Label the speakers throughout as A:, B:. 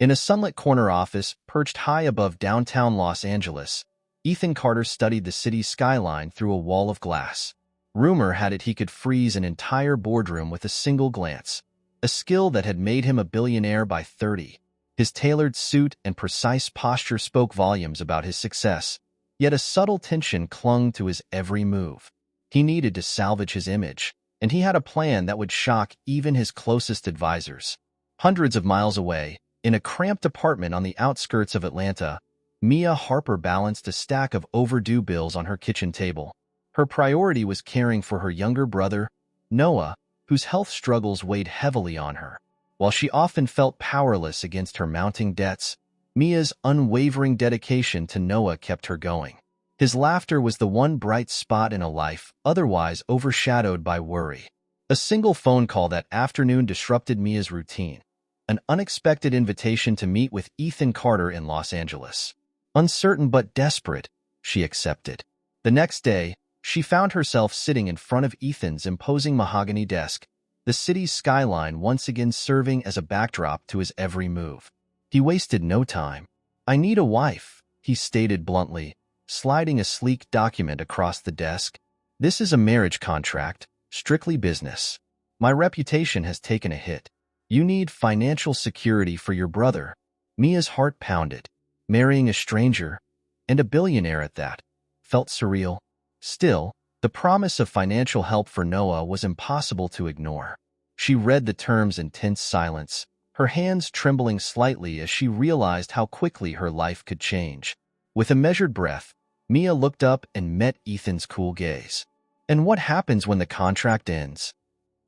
A: In a sunlit corner office perched high above downtown Los Angeles, Ethan Carter studied the city's skyline through a wall of glass. Rumor had it he could freeze an entire boardroom with a single glance, a skill that had made him a billionaire by 30. His tailored suit and precise posture spoke volumes about his success, yet a subtle tension clung to his every move. He needed to salvage his image, and he had a plan that would shock even his closest advisors. Hundreds of miles away, in a cramped apartment on the outskirts of Atlanta, Mia Harper balanced a stack of overdue bills on her kitchen table. Her priority was caring for her younger brother, Noah, whose health struggles weighed heavily on her. While she often felt powerless against her mounting debts, Mia's unwavering dedication to Noah kept her going. His laughter was the one bright spot in a life otherwise overshadowed by worry. A single phone call that afternoon disrupted Mia's routine, an unexpected invitation to meet with Ethan Carter in Los Angeles. Uncertain but desperate, she accepted. The next day, she found herself sitting in front of Ethan's imposing mahogany desk, the city's skyline once again serving as a backdrop to his every move. He wasted no time. "I need a wife," he stated bluntly, sliding a sleek document across the desk. "This is a marriage contract, strictly business. My reputation has taken a hit. You need financial security for your brother." Mia's heart pounded. Marrying a stranger, and a billionaire at that, felt surreal. Still, the promise of financial help for Noah was impossible to ignore. She read the terms in tense silence, her hands trembling slightly as she realized how quickly her life could change. With a measured breath, Mia looked up and met Ethan's cool gaze. "And what happens when the contract ends?"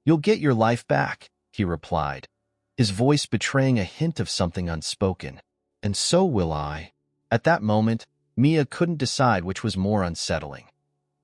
A: "You'll get your life back," he replied, his voice betraying a hint of something unspoken. "And so will I." At that moment, Mia couldn't decide which was more unsettling: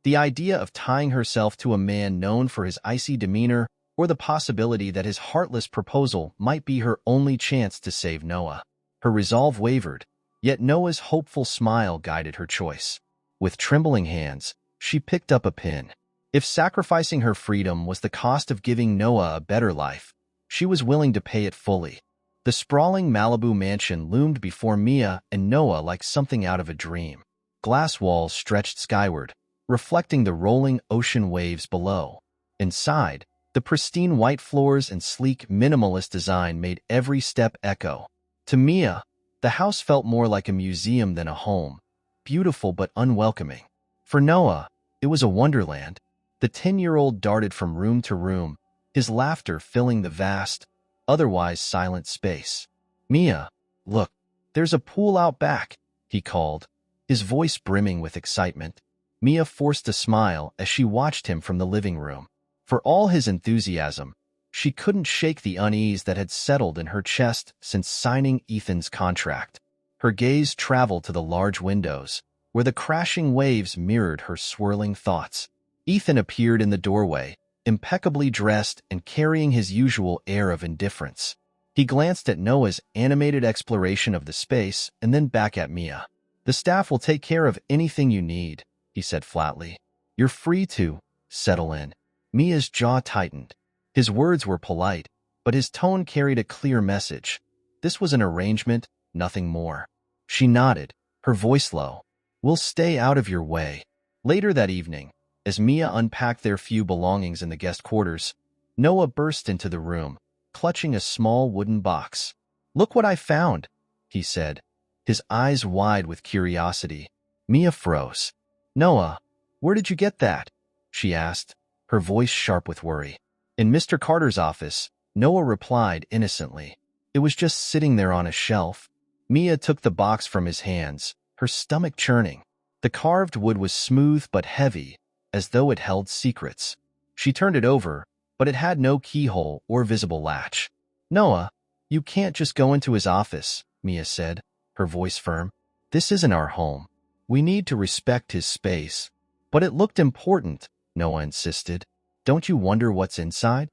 A: the idea of tying herself to a man known for his icy demeanor, or the possibility that his heartless proposal might be her only chance to save Noah. Her resolve wavered, yet Noah's hopeful smile guided her choice. With trembling hands, she picked up a pen. If sacrificing her freedom was the cost of giving Noah a better life, she was willing to pay it fully. The sprawling Malibu mansion loomed before Mia and Noah like something out of a dream. Glass walls stretched skyward, reflecting the rolling ocean waves below. Inside, the pristine white floors and sleek minimalist design made every step echo. To Mia, the house felt more like a museum than a home, beautiful but unwelcoming. For Noah, it was a wonderland. The 10-year-old darted from room to room, his laughter filling the vast, otherwise silent space. "Mia, look, there's a pool out back," he called, his voice brimming with excitement. Mia forced a smile as she watched him from the living room. For all his enthusiasm, she couldn't shake the unease that had settled in her chest since signing Ethan's contract. Her gaze traveled to the large windows, where the crashing waves mirrored her swirling thoughts. Ethan appeared in the doorway, impeccably dressed and carrying his usual air of indifference. He glanced at Noah's animated exploration of the space and then back at Mia. "The staff will take care of anything you need," he said flatly. "You're free to settle in." Mia's jaw tightened. His words were polite, but his tone carried a clear message. This was an arrangement, nothing more. She nodded, her voice low. "We'll stay out of your way." Later that evening, as Mia unpacked their few belongings in the guest quarters, Noah burst into the room, clutching a small wooden box. "Look what I found," he said, his eyes wide with curiosity. Mia froze. "Noah, where did you get that?" she asked, her voice sharp with worry. "In Mr. Carter's office," Noah replied innocently. "It was just sitting there on a shelf." Mia took the box from his hands, her stomach churning. The carved wood was smooth but heavy, as though it held secrets. She turned it over, but it had no keyhole or visible latch. "Noah, you can't just go into his office," Mia said, her voice firm. "This isn't our home. We need to respect his space." "But it looked important," Noah insisted. "Don't you wonder what's inside?"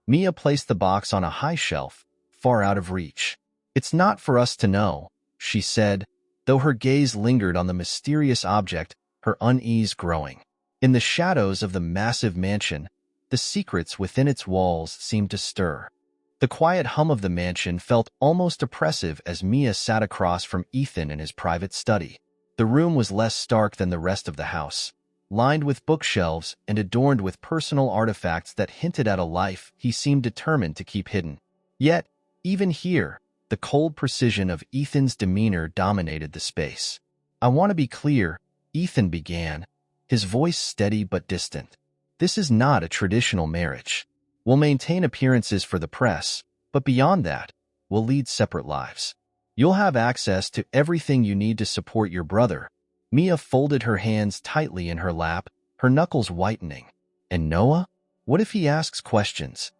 A: Mia placed the box on a high shelf, far out of reach. "It's not for us to know," she said, though her gaze lingered on the mysterious object, her unease growing. In the shadows of the massive mansion, the secrets within its walls seemed to stir. The quiet hum of the mansion felt almost oppressive as Mia sat across from Ethan in his private study. The room was less stark than the rest of the house, lined with bookshelves and adorned with personal artifacts that hinted at a life he seemed determined to keep hidden. Yet, even here, the cold precision of Ethan's demeanor dominated the space. "I want to be clear," Ethan began, his voice steady but distant. "This is not a traditional marriage. We'll maintain appearances for the press, but beyond that, we'll lead separate lives. You'll have access to everything you need to support your brother." Mia folded her hands tightly in her lap, her knuckles whitening. "And Noah? What if he asks questions?"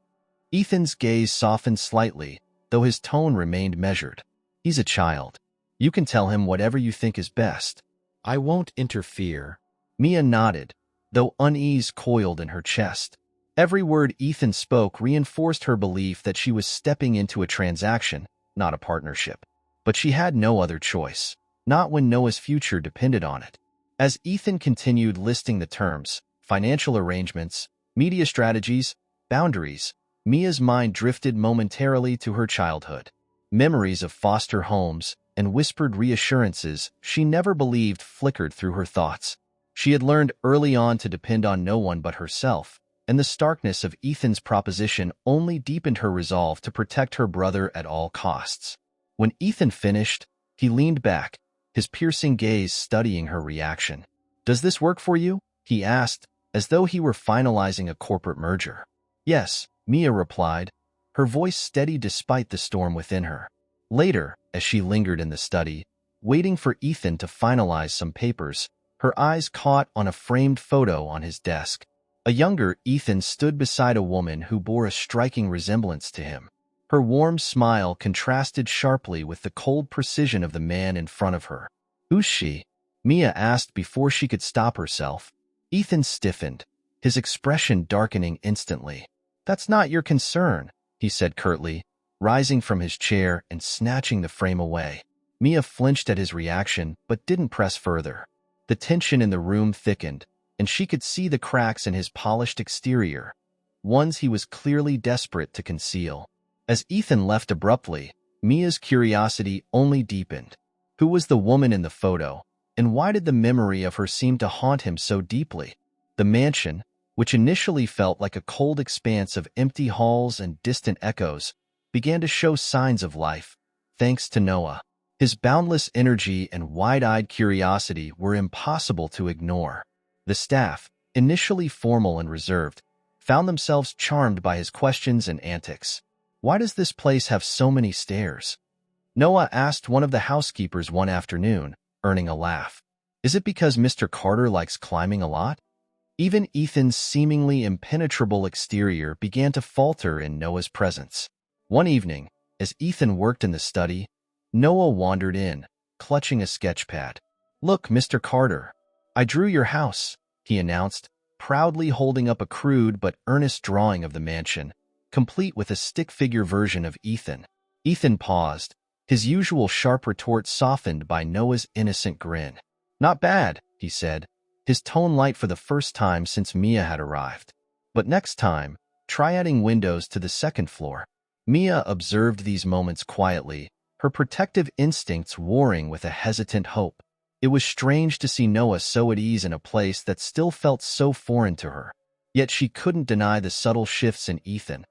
A: Ethan's gaze softened slightly, though his tone remained measured. "He's a child. You can tell him whatever you think is best. I won't interfere." Mia nodded, though unease coiled in her chest. Every word Ethan spoke reinforced her belief that she was stepping into a transaction, not a partnership. But she had no other choice, not when Noah's future depended on it. As Ethan continued listing the terms, financial arrangements, media strategies, boundaries, Mia's mind drifted momentarily to her childhood. Memories of foster homes and whispered reassurances she never believed flickered through her thoughts. She had learned early on to depend on no one but herself, and the starkness of Ethan's proposition only deepened her resolve to protect her brother at all costs. When Ethan finished, he leaned back, his piercing gaze studying her reaction. "Does this work for you?" he asked, as though he were finalizing a corporate merger. "Yes," Mia replied, her voice steady despite the storm within her. Later, as she lingered in the study, waiting for Ethan to finalize some papers, her eyes caught on a framed photo on his desk. A younger Ethan stood beside a woman who bore a striking resemblance to him. Her warm smile contrasted sharply with the cold precision of the man in front of her. "Who's she?" Mia asked before she could stop herself. Ethan stiffened, his expression darkening instantly. "That's not your concern," he said curtly, rising from his chair and snatching the frame away. Mia flinched at his reaction but didn't press further. The tension in the room thickened, and she could see the cracks in his polished exterior, ones he was clearly desperate to conceal. As Ethan left abruptly, Mia's curiosity only deepened. Who was the woman in the photo, and why did the memory of her seem to haunt him so deeply? The mansion, which initially felt like a cold expanse of empty halls and distant echoes, began to show signs of life, thanks to Noah. His boundless energy and wide-eyed curiosity were impossible to ignore. The staff, initially formal and reserved, found themselves charmed by his questions and antics. "Why does this place have so many stairs?" Noah asked one of the housekeepers one afternoon, earning a laugh. "Is it because Mr. Carter likes climbing a lot?" Even Ethan's seemingly impenetrable exterior began to falter in Noah's presence. One evening, as Ethan worked in the study, Noah wandered in, clutching a sketchpad. "Look, Mr. Carter, I drew your house," he announced, proudly holding up a crude but earnest drawing of the mansion, complete with a stick-figure version of Ethan. Ethan paused, his usual sharp retort softened by Noah's innocent grin. "Not bad," he said, his tone light for the first time since Mia had arrived. "But next time, try adding windows to the second floor." Mia observed these moments quietly, her protective instincts warring with a hesitant hope. It was strange to see Noah so at ease in a place that still felt so foreign to her. Yet she couldn't deny the subtle shifts in Ethan.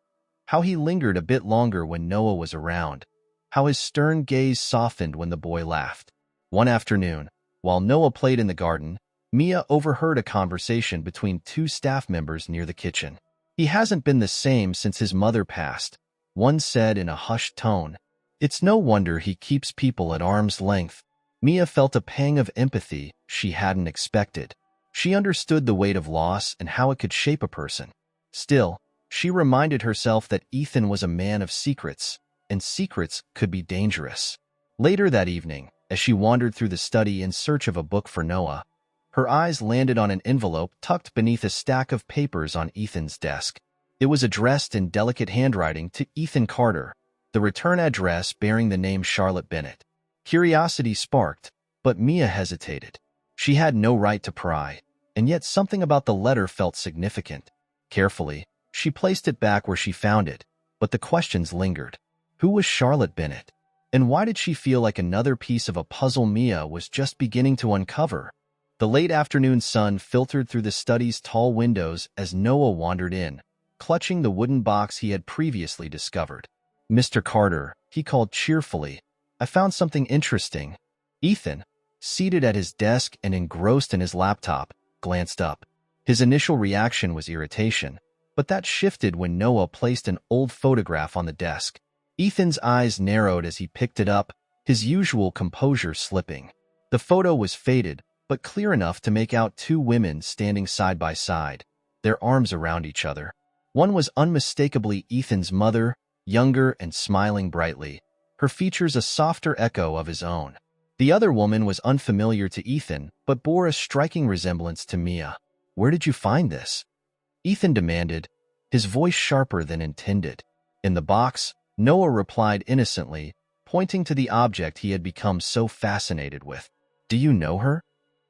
A: How he lingered a bit longer when Noah was around. How his stern gaze softened when the boy laughed. One afternoon, while Noah played in the garden, Mia overheard a conversation between two staff members near the kitchen. "He hasn't been the same since his mother passed," one said in a hushed tone. "It's no wonder he keeps people at arm's length." Mia felt a pang of empathy she hadn't expected. She understood the weight of loss and how it could shape a person. Still, she reminded herself that Ethan was a man of secrets, and secrets could be dangerous. Later that evening, as she wandered through the study in search of a book for Noah, her eyes landed on an envelope tucked beneath a stack of papers on Ethan's desk. It was addressed in delicate handwriting to Ethan Carter, the return address bearing the name Charlotte Bennett. Curiosity sparked, but Mia hesitated. She had no right to pry, and yet something about the letter felt significant. Carefully, she placed it back where she found it, but the questions lingered. Who was Charlotte Bennett? And why did she feel like another piece of a puzzle Mia was just beginning to uncover? The late afternoon sun filtered through the study's tall windows as Noah wandered in, clutching the wooden box he had previously discovered. "Mr. Carter," he called cheerfully, "I found something interesting." Ethan, seated at his desk and engrossed in his laptop, glanced up. His initial reaction was irritation, but that shifted when Noah placed an old photograph on the desk. Ethan's eyes narrowed as he picked it up, his usual composure slipping. The photo was faded, but clear enough to make out two women standing side by side, their arms around each other. One was unmistakably Ethan's mother, younger and smiling brightly, her features a softer echo of his own. The other woman was unfamiliar to Ethan, but bore a striking resemblance to Mia. "Where did you find this?" Ethan demanded, his voice sharper than intended. "In the box," Noah replied innocently, pointing to the object he had become so fascinated with. "Do you know her?"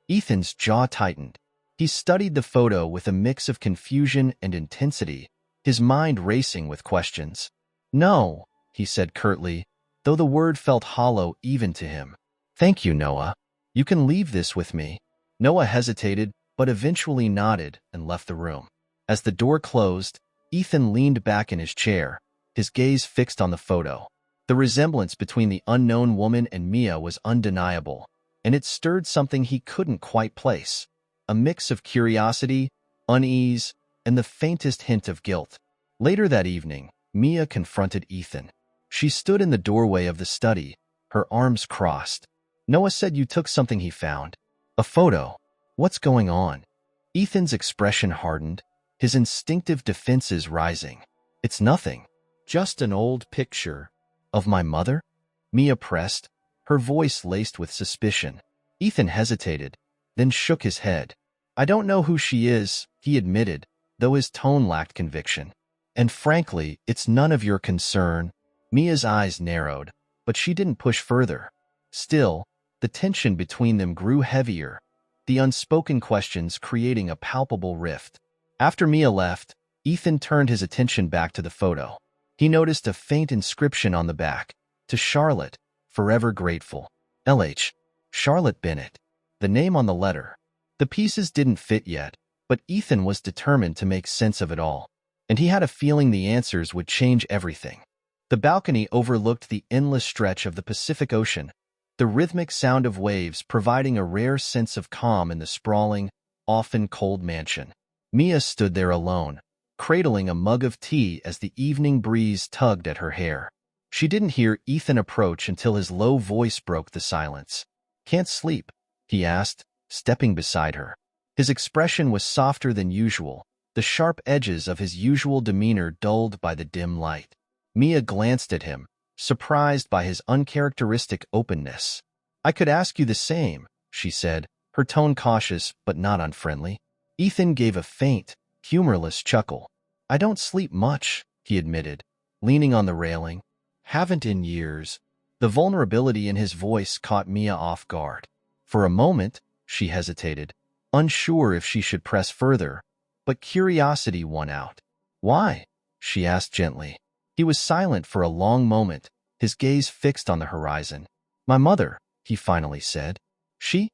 A: Ethan's jaw tightened. He studied the photo with a mix of confusion and intensity, his mind racing with questions. "No," he said curtly, though the word felt hollow even to him. "Thank you, Noah. You can leave this with me." Noah hesitated, but eventually nodded and left the room. As the door closed, Ethan leaned back in his chair, his gaze fixed on the photo. The resemblance between the unknown woman and Mia was undeniable, and it stirred something he couldn't quite place. A mix of curiosity, unease, and the faintest hint of guilt. Later that evening, Mia confronted Ethan. She stood in the doorway of the study, her arms crossed. "Noah said you took something he found. A photo. What's going on?" Ethan's expression hardened, his instinctive defenses rising. "It's nothing. Just an old picture." "Of my mother?" Mia pressed, her voice laced with suspicion. Ethan hesitated, then shook his head. "I don't know who she is," he admitted, though his tone lacked conviction. "And frankly, it's none of your concern." Mia's eyes narrowed, but she didn't push further. Still, the tension between them grew heavier, the unspoken questions creating a palpable rift. After Mia left, Ethan turned his attention back to the photo. He noticed a faint inscription on the back, "To Charlotte, forever grateful." LH. Charlotte Bennett. The name on the letter. The pieces didn't fit yet, but Ethan was determined to make sense of it all, and he had a feeling the answers would change everything. The balcony overlooked the endless stretch of the Pacific Ocean, the rhythmic sound of waves providing a rare sense of calm in the sprawling, often cold mansion. Mia stood there alone, cradling a mug of tea as the evening breeze tugged at her hair. She didn't hear Ethan approach until his low voice broke the silence. "Can't sleep?" he asked, stepping beside her. His expression was softer than usual, the sharp edges of his usual demeanor dulled by the dim light. Mia glanced at him, surprised by his uncharacteristic openness. "I could ask you the same," she said, her tone cautious but not unfriendly. Ethan gave a faint, humorless chuckle. "I don't sleep much," he admitted, leaning on the railing. "Haven't in years." The vulnerability in his voice caught Mia off guard. For a moment, she hesitated, unsure if she should press further, but curiosity won out. "Why?" she asked gently. He was silent for a long moment, his gaze fixed on the horizon. "My mother," he finally said. She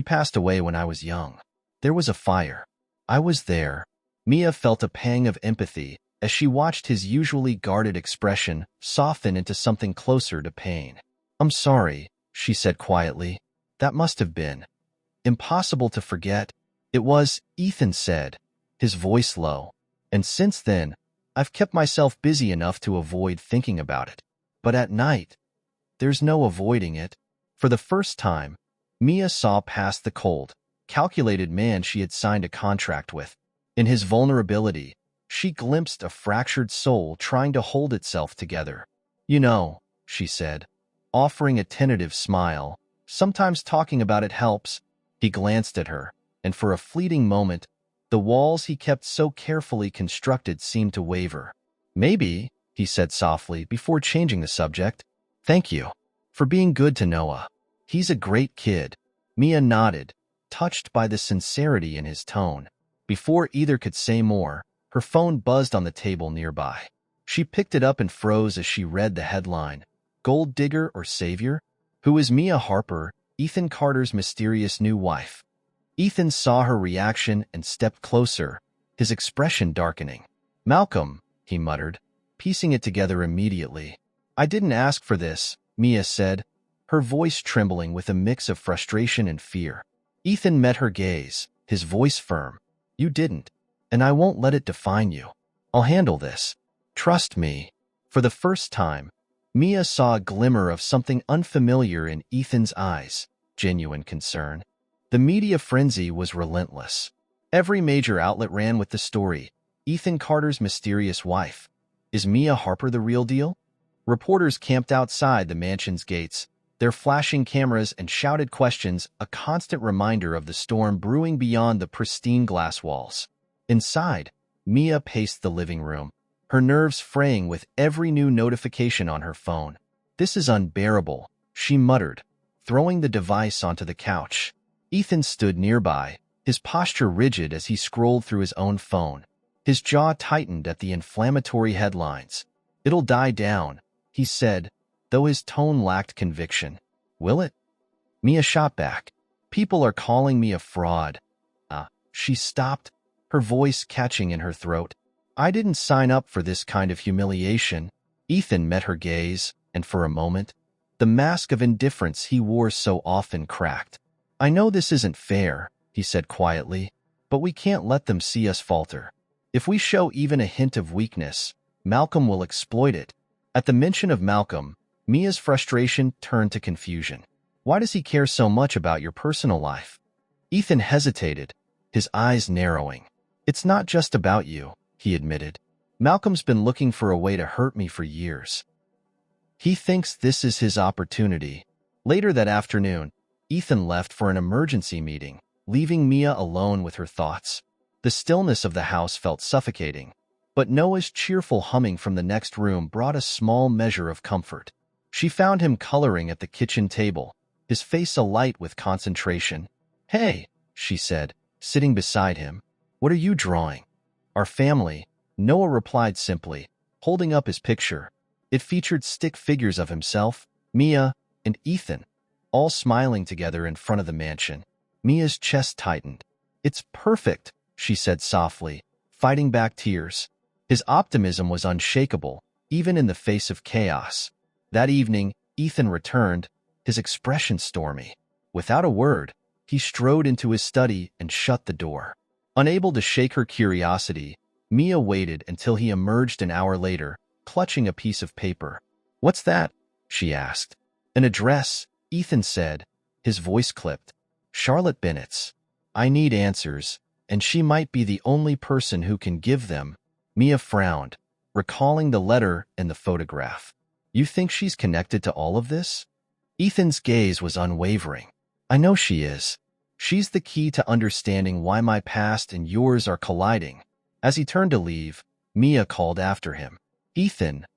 A: passed away when I was young. There was a fire. I was there." Mia felt a pang of empathy as she watched his usually guarded expression soften into something closer to pain. "I'm sorry," she said quietly. "That must have been impossible to forget." "It was," Ethan said, his voice low. "And since then, I've kept myself busy enough to avoid thinking about it. But at night, there's no avoiding it." For the first time, Mia saw past the cold, calculated man she had signed a contract with. In his vulnerability, she glimpsed a fractured soul trying to hold itself together. "You know," she said, offering a tentative smile, "sometimes talking about it helps." He glanced at her, and for a fleeting moment, the walls he kept so carefully constructed seemed to waver. "Maybe," he said softly before changing the subject. "Thank you for being good to Noah. He's a great kid." Mia nodded, touched by the sincerity in his tone. Before either could say more, her phone buzzed on the table nearby. She picked it up and froze as she read the headline, Gold Digger or Savior? Who is Mia Harper, Ethan Carter's mysterious new wife? Ethan saw her reaction and stepped closer, his expression darkening. Malcolm, he muttered, piecing it together immediately. I didn't ask for this, Mia said, her voice trembling with a mix of frustration and fear. Ethan met her gaze, his voice firm. You didn't, and I won't let it define you. I'll handle this. Trust me. For the first time, Mia saw a glimmer of something unfamiliar in Ethan's eyes, genuine concern. The media frenzy was relentless. Every major outlet ran with the story, Ethan Carter's mysterious wife. Is Mia Harper the real deal? Reporters camped outside the mansion's gates, their flashing cameras and shouted questions a constant reminder of the storm brewing beyond the pristine glass walls. Inside, Mia paced the living room, her nerves fraying with every new notification on her phone. This is unbearable, she muttered, throwing the device onto the couch. Ethan stood nearby, his posture rigid as he scrolled through his own phone. His jaw tightened at the inflammatory headlines. It'll die down, he said, though his tone lacked conviction. Will it? Mia shot back. People are calling me a fraud. She stopped, her voice catching in her throat. I didn't sign up for this kind of humiliation. Ethan met her gaze, and for a moment, the mask of indifference he wore so often cracked. I know this isn't fair, he said quietly, but we can't let them see us falter. If we show even a hint of weakness, Malcolm will exploit it. At the mention of Malcolm, Mia's frustration turned to confusion. Why does he care so much about your personal life? Ethan hesitated, his eyes narrowing. It's not just about you, he admitted. Malcolm's been looking for a way to hurt me for years. He thinks this is his opportunity. Later that afternoon, Ethan left for an emergency meeting, leaving Mia alone with her thoughts. The stillness of the house felt suffocating, but Noah's cheerful humming from the next room brought a small measure of comfort. She found him coloring at the kitchen table, his face alight with concentration. Hey, she said, sitting beside him. What are you drawing? Our family, Noah replied simply, holding up his picture. It featured stick figures of himself, Mia, and Ethan, all smiling together in front of the mansion. Mia's chest tightened. It's perfect, she said softly, fighting back tears. His optimism was unshakable, even in the face of chaos. That evening, Ethan returned, his expression stormy. Without a word, he strode into his study and shut the door. Unable to shake her curiosity, Mia waited until he emerged an hour later, clutching a piece of paper. What's that? She asked. An address, Ethan said, his voice clipped. Charlotte Bennett's. I need answers, and she might be the only person who can give them. Mia frowned, recalling the letter and the photograph. You think she's connected to all of this? Ethan's gaze was unwavering. I know she is. She's the key to understanding why my past and yours are colliding. As he turned to leave, Mia called after him. Ethan,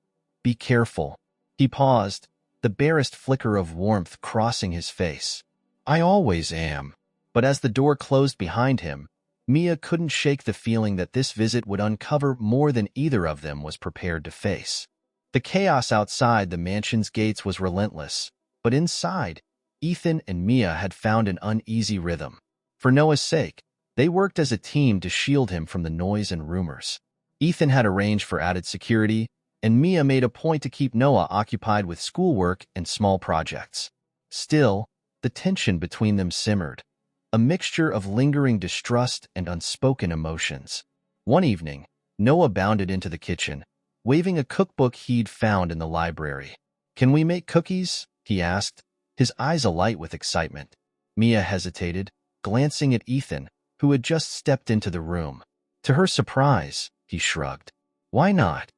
A: be careful. He paused, the barest flicker of warmth crossing his face. I always am. But as the door closed behind him, Mia couldn't shake the feeling that this visit would uncover more than either of them was prepared to face. The chaos outside the mansion's gates was relentless, but inside, Ethan and Mia had found an uneasy rhythm. For Noah's sake, they worked as a team to shield him from the noise and rumors. Ethan had arranged for added security, and Mia made a point to keep Noah occupied with schoolwork and small projects. Still, the tension between them simmered, a mixture of lingering distrust and unspoken emotions. One evening, Noah bounded into the kitchen, waving a cookbook he'd found in the library. Can we make cookies? He asked, his eyes alight with excitement. Mia hesitated, glancing at Ethan, who had just stepped into the room. To her surprise, he shrugged. Why not?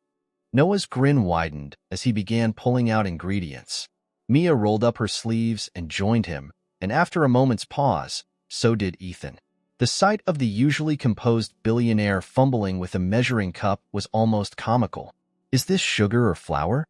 A: Noah's grin widened as he began pulling out ingredients. Mia rolled up her sleeves and joined him, and after a moment's pause, so did Ethan. The sight of the usually composed billionaire fumbling with a measuring cup was almost comical. Is this sugar or flour?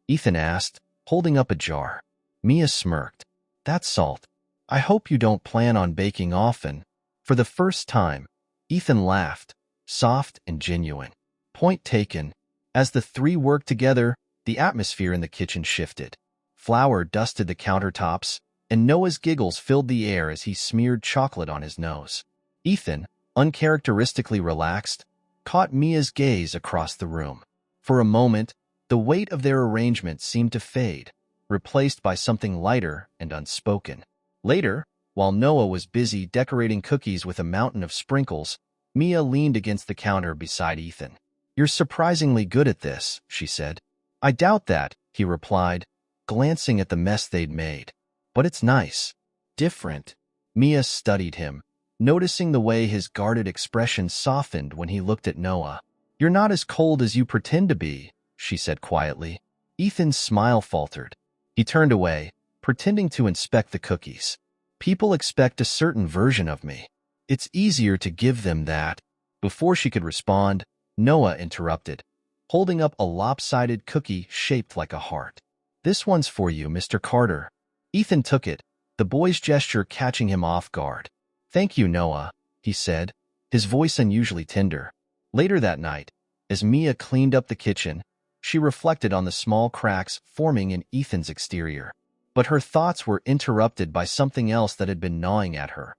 A: Ethan asked, holding up a jar. Mia smirked. That's salt. I hope you don't plan on baking often. For the first time, Ethan laughed, soft and genuine. Point taken. As the three worked together, the atmosphere in the kitchen shifted. Flour dusted the countertops, and Noah's giggles filled the air as he smeared chocolate on his nose. Ethan, uncharacteristically relaxed, caught Mia's gaze across the room. For a moment, the weight of their arrangement seemed to fade, replaced by something lighter and unspoken. Later, while Noah was busy decorating cookies with a mountain of sprinkles, Mia leaned against the counter beside Ethan. "You're surprisingly good at this," she said. "I doubt that," he replied, glancing at the mess they'd made. "But it's nice. Different." Mia studied him, noticing the way his guarded expression softened when he looked at Noah. "You're not as cold as you pretend to be," she said quietly. Ethan's smile faltered. He turned away, pretending to inspect the cookies. "People expect a certain version of me. It's easier to give them that." Before she could respond, Noah interrupted, holding up a lopsided cookie shaped like a heart. "This one's for you, Mr. Carter." Ethan took it, the boy's gesture catching him off guard. "Thank you, Noah," he said, his voice unusually tender. Later that night, as Mia cleaned up the kitchen, she reflected on the small cracks forming in Ethan's exterior. But her thoughts were interrupted by something else that had been gnawing at her.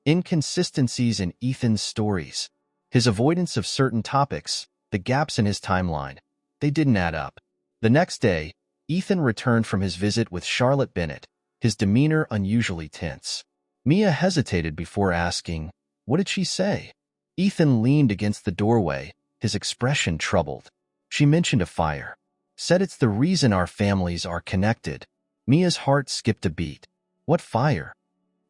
A: Inconsistencies in Ethan's stories. His avoidance of certain topics, the gaps in his timeline. They didn't add up. The next day, Ethan returned from his visit with Charlotte Bennett, his demeanor unusually tense. Mia hesitated before asking, "What did she say?" Ethan leaned against the doorway, his expression troubled. "She mentioned a fire. Said it's the reason our families are connected." Mia's heart skipped a beat. "What fire?"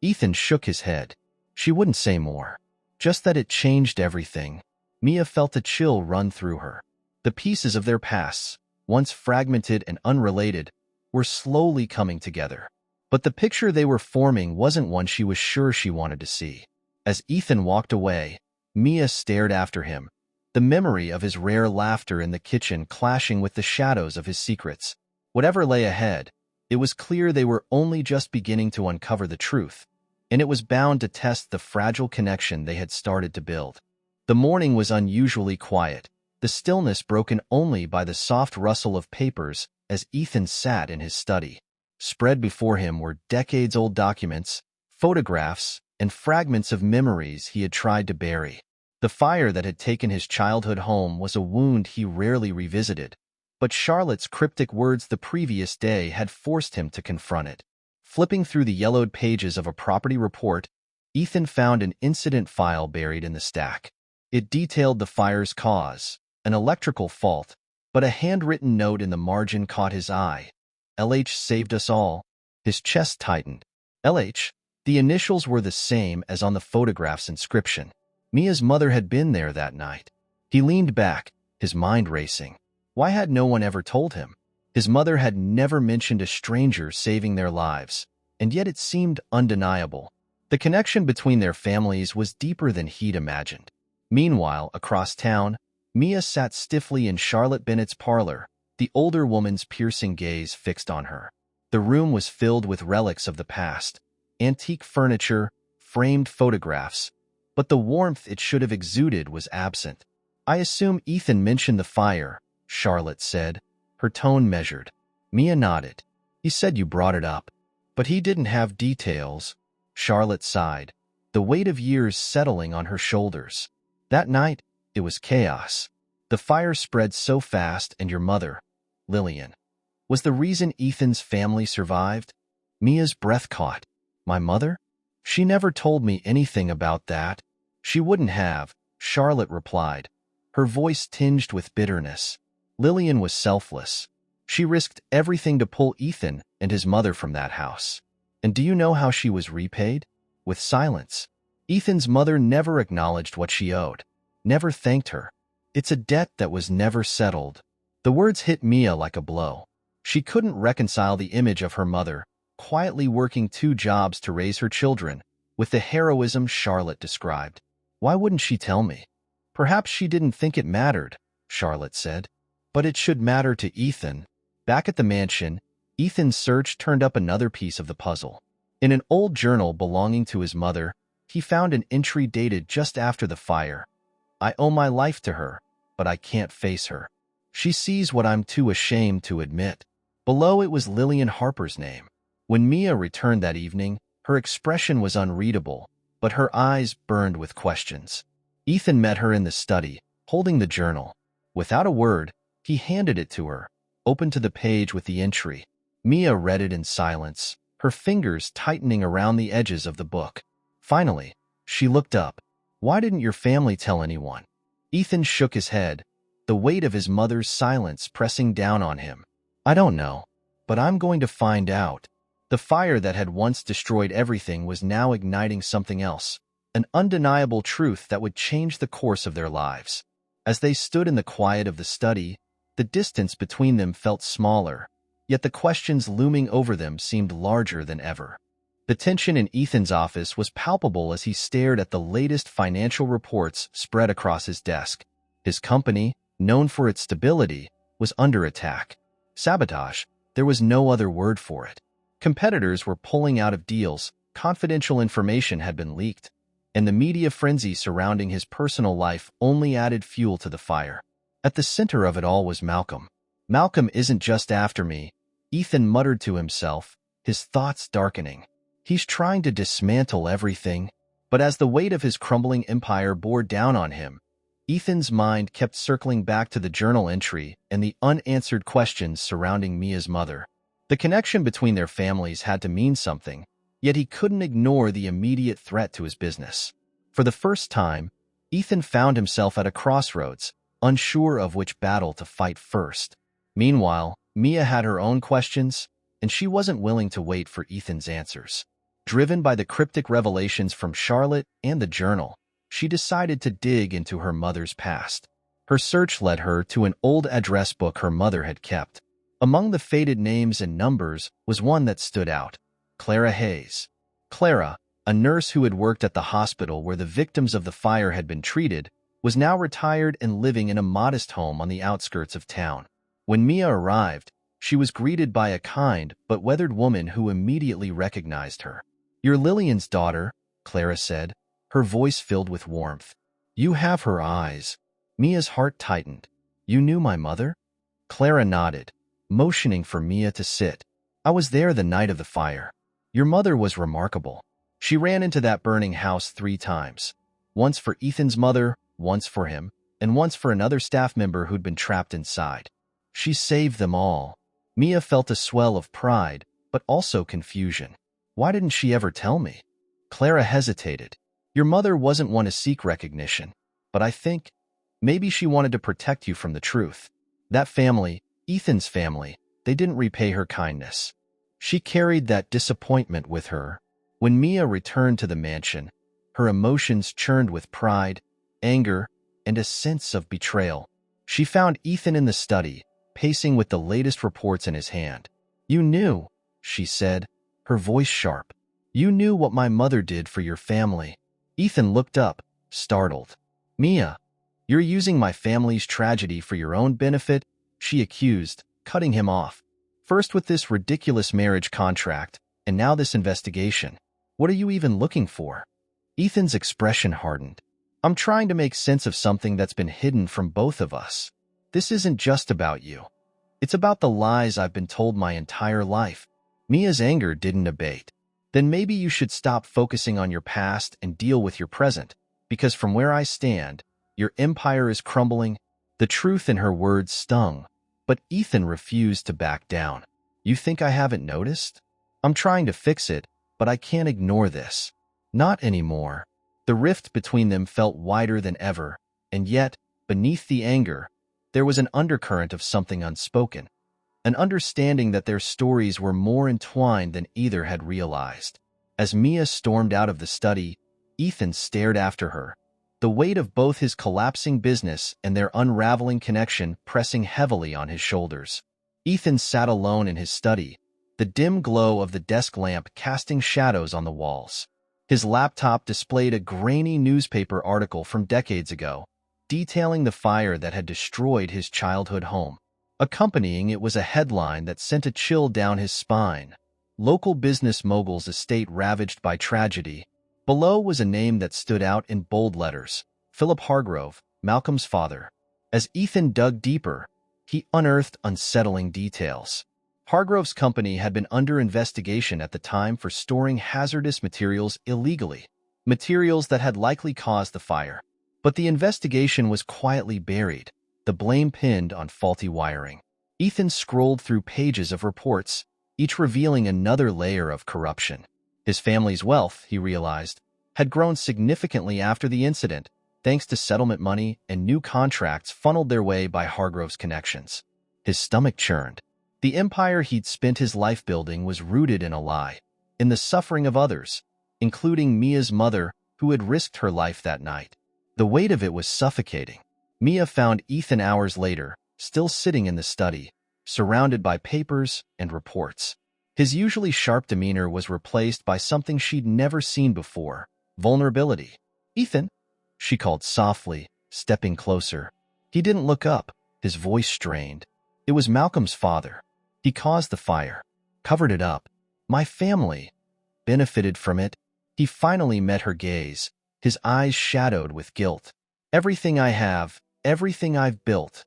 A: Ethan shook his head. She wouldn't say more. Just that it changed everything. Mia felt a chill run through her. The pieces of their pasts, once fragmented and unrelated, were slowly coming together. But the picture they were forming wasn't one she was sure she wanted to see. As Ethan walked away, Mia stared after him, the memory of his rare laughter in the kitchen clashing with the shadows of his secrets. Whatever lay ahead, it was clear they were only just beginning to uncover the truth, and it was bound to test the fragile connection they had started to build. The morning was unusually quiet, the stillness broken only by the soft rustle of papers as Ethan sat in his study. Spread before him were decades-old documents, photographs, and fragments of memories he had tried to bury. The fire that had taken his childhood home was a wound he rarely revisited, but Charlotte's cryptic words the previous day had forced him to confront it. Flipping through the yellowed pages of a property report, Ethan found an incident file buried in the stack. It detailed the fire's cause, an electrical fault, but a handwritten note in the margin caught his eye. "LH saved us all." His chest tightened. LH, the initials were the same as on the photograph's inscription. Mia's mother had been there that night. He leaned back, his mind racing. Why had no one ever told him? His mother had never mentioned a stranger saving their lives, and yet it seemed undeniable. The connection between their families was deeper than he'd imagined. Meanwhile, across town, Mia sat stiffly in Charlotte Bennett's parlor, the older woman's piercing gaze fixed on her. The room was filled with relics of the past, antique furniture, framed photographs, but the warmth it should have exuded was absent. "I assume Ethan mentioned the fire," Charlotte said, her tone measured. Mia nodded. "He said you brought it up, but he didn't have details." Charlotte sighed, the weight of years settling on her shoulders. "That night, it was chaos. The fire spread so fast, and your mother, Lillian, was the reason Ethan's family survived." Mia's breath caught. "My mother? She never told me anything about that." "She wouldn't have," Charlotte replied, her voice tinged with bitterness. "Lillian was selfless. She risked everything to pull Ethan and his mother from that house. And do you know how she was repaid? With silence. Ethan's mother never acknowledged what she owed, never thanked her. It's a debt that was never settled." The words hit Mia like a blow. She couldn't reconcile the image of her mother, quietly working 2 jobs to raise her children, with the heroism Charlotte described. "Why wouldn't she tell me?" "Perhaps she didn't think it mattered," Charlotte said. "But it should matter to Ethan." Back at the mansion, Ethan's search turned up another piece of the puzzle. In an old journal belonging to his mother, he found an entry dated just after the fire. "I owe my life to her, but I can't face her." She sees what I'm too ashamed to admit. Below it was Lillian Harper's name. When Mia returned that evening, her expression was unreadable, but her eyes burned with questions. Ethan met her in the study, holding the journal. Without a word, he handed it to her, opened to the page with the entry. Mia read it in silence, her fingers tightening around the edges of the book. Finally, she looked up. "Why didn't your family tell anyone?" Ethan shook his head, the weight of his mother's silence pressing down on him. "I don't know, but I'm going to find out." The fire that had once destroyed everything was now igniting something else, an undeniable truth that would change the course of their lives. As they stood in the quiet of the study, the distance between them felt smaller, yet the questions looming over them seemed larger than ever. The tension in Ethan's office was palpable as he stared at the latest financial reports spread across his desk. His company, known for its stability, was under attack. Sabotage, there was no other word for it. Competitors were pulling out of deals, confidential information had been leaked, and the media frenzy surrounding his personal life only added fuel to the fire. At the center of it all was Malcolm. "Malcolm isn't just after me," Ethan muttered to himself, his thoughts darkening. "He's trying to dismantle everything." But as the weight of his crumbling empire bore down on him, Ethan's mind kept circling back to the journal entry and the unanswered questions surrounding Mia's mother. The connection between their families had to mean something, yet he couldn't ignore the immediate threat to his business. For the first time, Ethan found himself at a crossroads, unsure of which battle to fight first. Meanwhile, Mia had her own questions, and she wasn't willing to wait for Ethan's answers. Driven by the cryptic revelations from Charlotte and the journal, she decided to dig into her mother's past. Her search led her to an old address book her mother had kept. Among the faded names and numbers was one that stood out: Clara Hayes. Clara, a nurse who had worked at the hospital where the victims of the fire had been treated, was now retired and living in a modest home on the outskirts of town. When Mia arrived, she was greeted by a kind but weathered woman who immediately recognized her. "You're Lillian's daughter," Clara said, her voice filled with warmth. "You have her eyes." Mia's heart tightened. "You knew my mother?" Clara nodded, motioning for Mia to sit. "I was there the night of the fire. Your mother was remarkable. She ran into that burning house 3 times. Once for Ethan's mother, once for him, and once for another staff member who'd been trapped inside. She saved them all." Mia felt a swell of pride, but also confusion. "Why didn't she ever tell me?" Clara hesitated. "Your mother wasn't one to seek recognition, but I think maybe she wanted to protect you from the truth. That family, Ethan's family, they didn't repay her kindness. She carried that disappointment with her." When Mia returned to the mansion, her emotions churned with pride, anger, and a sense of betrayal. She found Ethan in the study, pacing with the latest reports in his hand. "You knew," she said, her voice sharp. "You knew what my mother did for your family." Ethan looked up, startled. "Mia, you're using my family's tragedy for your own benefit," she accused, cutting him off. "First with this ridiculous marriage contract, and now this investigation. What are you even looking for?" Ethan's expression hardened. "I'm trying to make sense of something that's been hidden from both of us. This isn't just about you. It's about the lies I've been told my entire life." Mia's anger didn't abate. "Then maybe you should stop focusing on your past and deal with your present, because from where I stand, your empire is crumbling." The truth in her words stung, but Ethan refused to back down. "You think I haven't noticed? I'm trying to fix it, but I can't ignore this." "Not anymore." The rift between them felt wider than ever, and yet, beneath the anger, there was an undercurrent of something unspoken, an understanding that their stories were more entwined than either had realized. As Mia stormed out of the study, Ethan stared after her, the weight of both his collapsing business and their unraveling connection pressing heavily on his shoulders. Ethan sat alone in his study, the dim glow of the desk lamp casting shadows on the walls. His laptop displayed a grainy newspaper article from decades ago, detailing the fire that had destroyed his childhood home. Accompanying it was a headline that sent a chill down his spine: "Local business mogul's estate ravaged by tragedy." Below was a name that stood out in bold letters: Philip Hargrove, Malcolm's father. As Ethan dug deeper, he unearthed unsettling details. Hargrove's company had been under investigation at the time for storing hazardous materials illegally, materials that had likely caused the fire. But the investigation was quietly buried, the blame pinned on faulty wiring. Ethan scrolled through pages of reports, each revealing another layer of corruption. His family's wealth, he realized, had grown significantly after the incident, thanks to settlement money and new contracts funneled their way by Hargrove's connections. His stomach churned. The empire he'd spent his life building was rooted in a lie, in the suffering of others, including Mia's mother, who had risked her life that night. The weight of it was suffocating. Mia found Ethan hours later, still sitting in the study, surrounded by papers and reports. His usually sharp demeanor was replaced by something she'd never seen before: vulnerability. "Ethan," she called softly, stepping closer. He didn't look up, his voice strained. It was Malcolm's father. He caused the fire, covered it up. My family benefited from it. He finally met her gaze, his eyes shadowed with guilt. "Everything I have, everything I've built,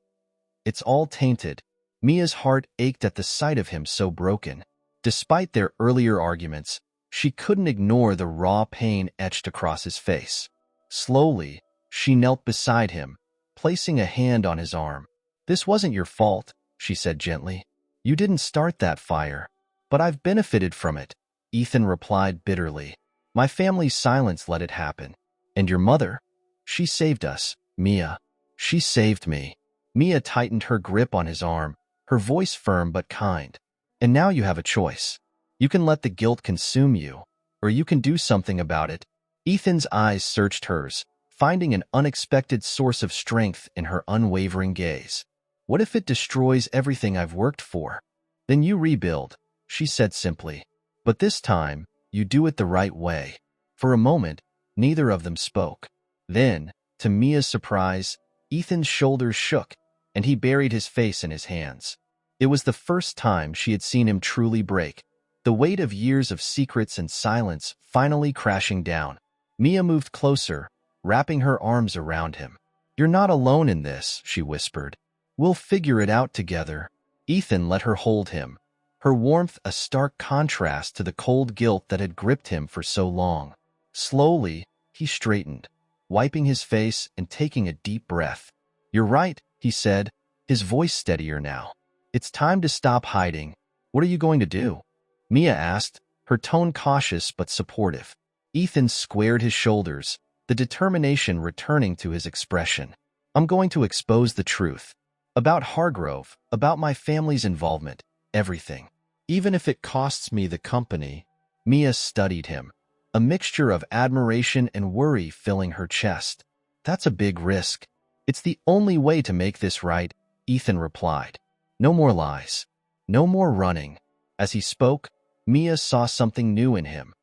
A: it's all tainted." Mia's heart ached at the sight of him so broken. Despite their earlier arguments, she couldn't ignore the raw pain etched across his face. Slowly, she knelt beside him, placing a hand on his arm. "This wasn't your fault," she said gently. "You didn't start that fire, but I've benefited from it," Ethan replied bitterly. "My family's silence let it happen. And your mother? She saved us, Mia. She saved me." Mia tightened her grip on his arm, her voice firm but kind. "And now you have a choice. You can let the guilt consume you, or you can do something about it." Ethan's eyes searched hers, finding an unexpected source of strength in her unwavering gaze. "What if it destroys everything I've worked for?" "Then you rebuild," she said simply. "But this time, you do it the right way." For a moment, neither of them spoke. Then, to Mia's surprise, Ethan's shoulders shook, and he buried his face in his hands. It was the first time she had seen him truly break, the weight of years of secrets and silence finally crashing down. Mia moved closer, wrapping her arms around him. "You're not alone in this," she whispered. "We'll figure it out together." Ethan let her hold him, her warmth a stark contrast to the cold guilt that had gripped him for so long. Slowly, he straightened, wiping his face and taking a deep breath. "You're right," he said, his voice steadier now. "It's time to stop hiding. What are you going to do?" Mia asked, her tone cautious but supportive. Ethan squared his shoulders, the determination returning to his expression. "I'm going to expose the truth. About Hargrove, about my family's involvement, everything. Even if it costs me the company." Mia studied him, a mixture of admiration and worry filling her chest. "That's a big risk." "It's the only way to make this right," Ethan replied. "No more lies. No more running." As he spoke, Mia saw something new in him.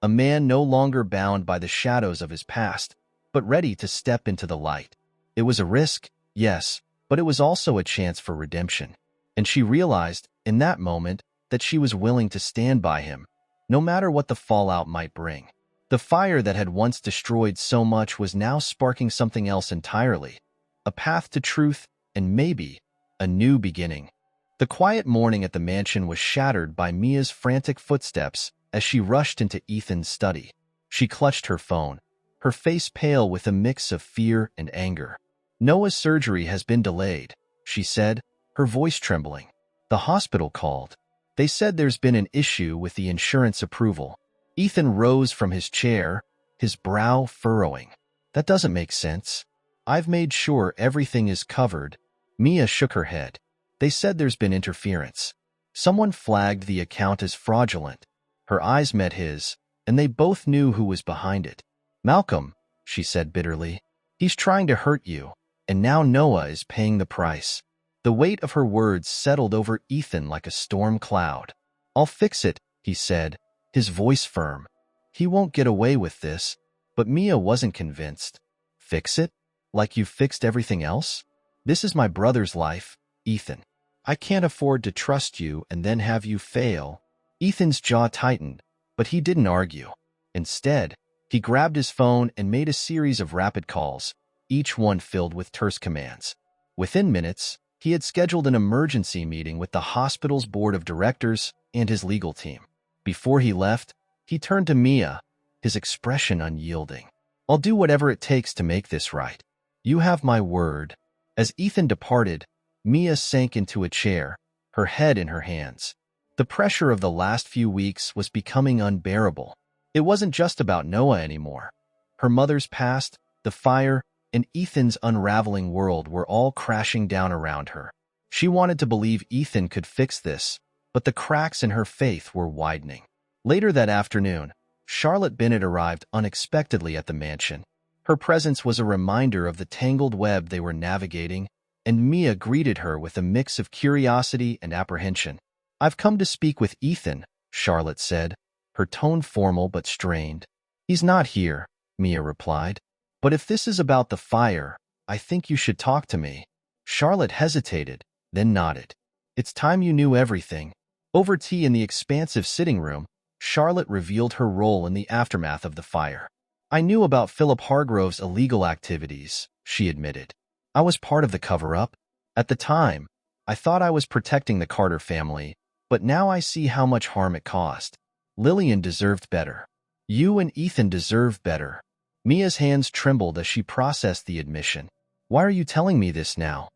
A: A man no longer bound by the shadows of his past, but ready to step into the light. It was a risk, yes, but it was also a chance for redemption. And she realized, in that moment, that she was willing to stand by him, no matter what the fallout might bring. The fire that had once destroyed so much was now sparking something else entirely, a path to truth and maybe a new beginning. The quiet morning at the mansion was shattered by Mia's frantic footsteps as she rushed into Ethan's study. She clutched her phone, her face pale with a mix of fear and anger. "Noah's surgery has been delayed," she said, her voice trembling. "The hospital called. They said there's been an issue with the insurance approval." Ethan rose from his chair, his brow furrowing. "That doesn't make sense. I've made sure everything is covered." Mia shook her head. "They said there's been interference. Someone flagged the account as fraudulent." Her eyes met his, and they both knew who was behind it. "Malcolm," she said bitterly. "He's trying to hurt you, and now Noah is paying the price." The weight of her words settled over Ethan like a storm cloud. "I'll fix it," he said, his voice firm. "He won't get away with this." But Mia wasn't convinced. "Fix it? Like you've fixed everything else? This is my brother's life, Ethan. I can't afford to trust you and then have you fail." Ethan's jaw tightened, but he didn't argue. Instead, he grabbed his phone and made a series of rapid calls, each one filled with terse commands. Within minutes, He had scheduled an emergency meeting with the hospital's board of directors and his legal team. Before he left, he turned to Mia, his expression unyielding. "I'll do whatever it takes to make this right. You have my word." As Ethan departed, Mia sank into a chair, her head in her hands. The pressure of the last few weeks was becoming unbearable. It wasn't just about Noah anymore. Her mother's past, the fire, and Ethan's unraveling world were all crashing down around her. She wanted to believe Ethan could fix this, but the cracks in her faith were widening. Later that afternoon, Charlotte Bennett arrived unexpectedly at the mansion. Her presence was a reminder of the tangled web they were navigating, and Mia greeted her with a mix of curiosity and apprehension. "I've come to speak with Ethan," Charlotte said, her tone formal but strained. "He's not here," Mia replied. "But if this is about the fire, I think you should talk to me." Charlotte hesitated, then nodded. "It's time you knew everything." Over tea in the expansive sitting room, Charlotte revealed her role in the aftermath of the fire. "I knew about Philip Hargrove's illegal activities," she admitted. "I was part of the cover-up. At the time, I thought I was protecting the Carter family, but now I see how much harm it caused. Lillian deserved better. You and Ethan deserve better." Mia's hands trembled as she processed the admission. "Why are you telling me this now?"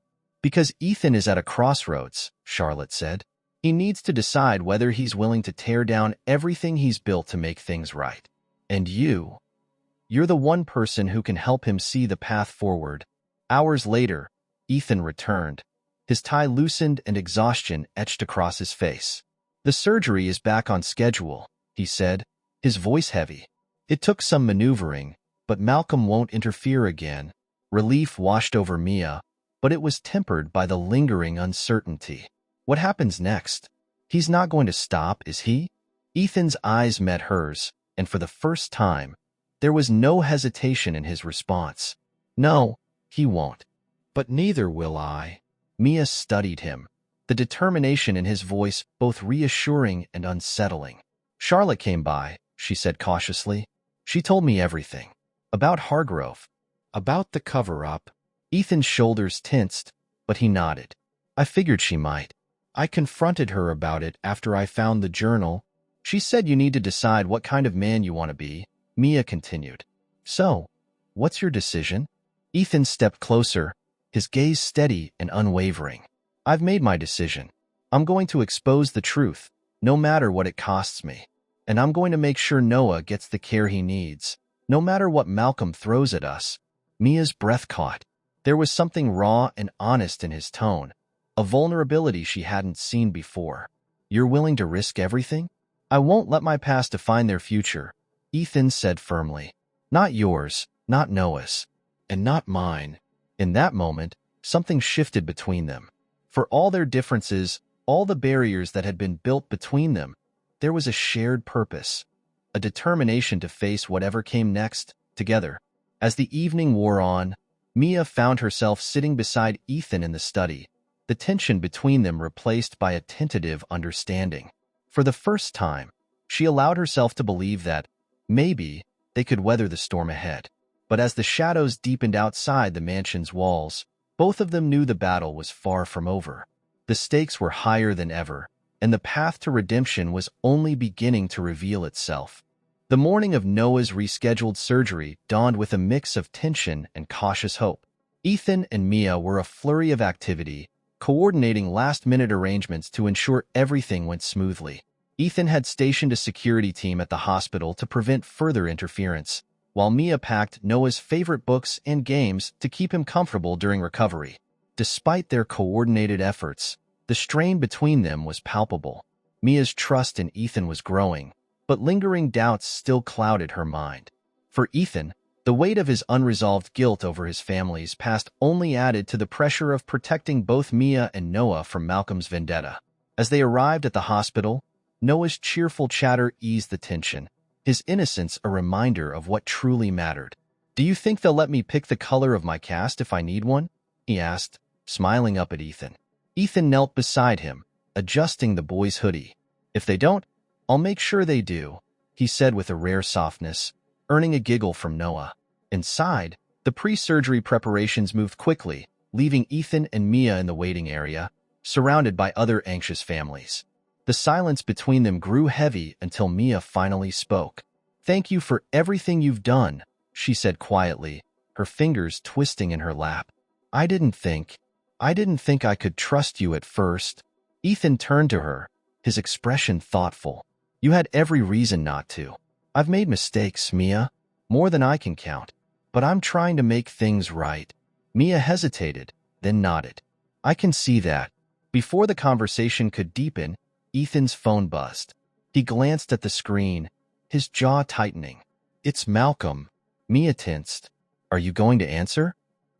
A: "Because Ethan is at a crossroads," Charlotte said. "He needs to decide whether he's willing to tear down everything he's built to make things right. And you're the one person who can help him see the path forward." Hours later, Ethan returned. His tie loosened and exhaustion etched across his face. "The surgery is back on schedule," he said, his voice heavy. "It took some maneuvering, but Malcolm won't interfere again." Relief washed over Mia, but it was tempered by the lingering uncertainty. What happens next? He's not going to stop, is he? Ethan's eyes met hers, and for the first time, there was no hesitation in his response. "No, he won't. But neither will I." Mia studied him, the determination in his voice both reassuring and unsettling. "Charlotte came by," she said cautiously. "She told me everything. About Hargrove. About the cover-up." Ethan's shoulders tensed, but he nodded. "I figured she might. I confronted her about it after I found the journal. She said you need to decide what kind of man you want to be," Mia continued. "So, what's your decision?" Ethan stepped closer, his gaze steady and unwavering. "I've made my decision. I'm going to expose the truth, no matter what it costs me. And I'm going to make sure Noah gets the care he needs, no matter what Malcolm throws at us." Mia's breath caught. There was something raw and honest in his tone, a vulnerability she hadn't seen before. "You're willing to risk everything?" "I won't let my past define their future," Ethan said firmly. "Not yours, not Noah's, and not mine." In that moment, something shifted between them. For all their differences, all the barriers that had been built between them, there was a shared purpose, a determination to face whatever came next, together. As the evening wore on, Mia found herself sitting beside Ethan in the study, the tension between them replaced by a tentative understanding. For the first time, she allowed herself to believe that, maybe, they could weather the storm ahead. But as the shadows deepened outside the mansion's walls, both of them knew the battle was far from over. The stakes were higher than ever, and the path to redemption was only beginning to reveal itself. The morning of Noah's rescheduled surgery dawned with a mix of tension and cautious hope. Ethan and Mia were a flurry of activity, coordinating last-minute arrangements to ensure everything went smoothly. Ethan had stationed a security team at the hospital to prevent further interference, while Mia packed Noah's favorite books and games to keep him comfortable during recovery. Despite their coordinated efforts, the strain between them was palpable. Mia's trust in Ethan was growing, but lingering doubts still clouded her mind. For Ethan, the weight of his unresolved guilt over his family's past only added to the pressure of protecting both Mia and Noah from Malcolm's vendetta. As they arrived at the hospital, Noah's cheerful chatter eased the tension, his innocence a reminder of what truly mattered. "Do you think they'll let me pick the color of my cast if I need one?" he asked, smiling up at Ethan. Ethan knelt beside him, adjusting the boy's hoodie. "If they don't, I'll make sure they do," he said with a rare softness, earning a giggle from Noah. Inside, the pre-surgery preparations moved quickly, leaving Ethan and Mia in the waiting area, surrounded by other anxious families. The silence between them grew heavy until Mia finally spoke. "Thank you for everything you've done," she said quietly, her fingers twisting in her lap. I didn't think I could trust you at first." Ethan turned to her, his expression thoughtful. "You had every reason not to. I've made mistakes, Mia, more than I can count, but I'm trying to make things right." Mia hesitated, then nodded. "I can see that." Before the conversation could deepen, Ethan's phone buzzed. He glanced at the screen, his jaw tightening. "It's Malcolm." Mia tensed. "Are you going to answer?"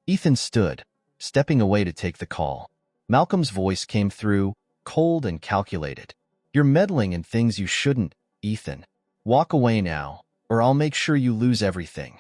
A: Ethan stood, stepping away to take the call. Malcolm's voice came through, cold and calculated. "You're meddling in things you shouldn't, Ethan. Walk away now, or I'll make sure you lose everything.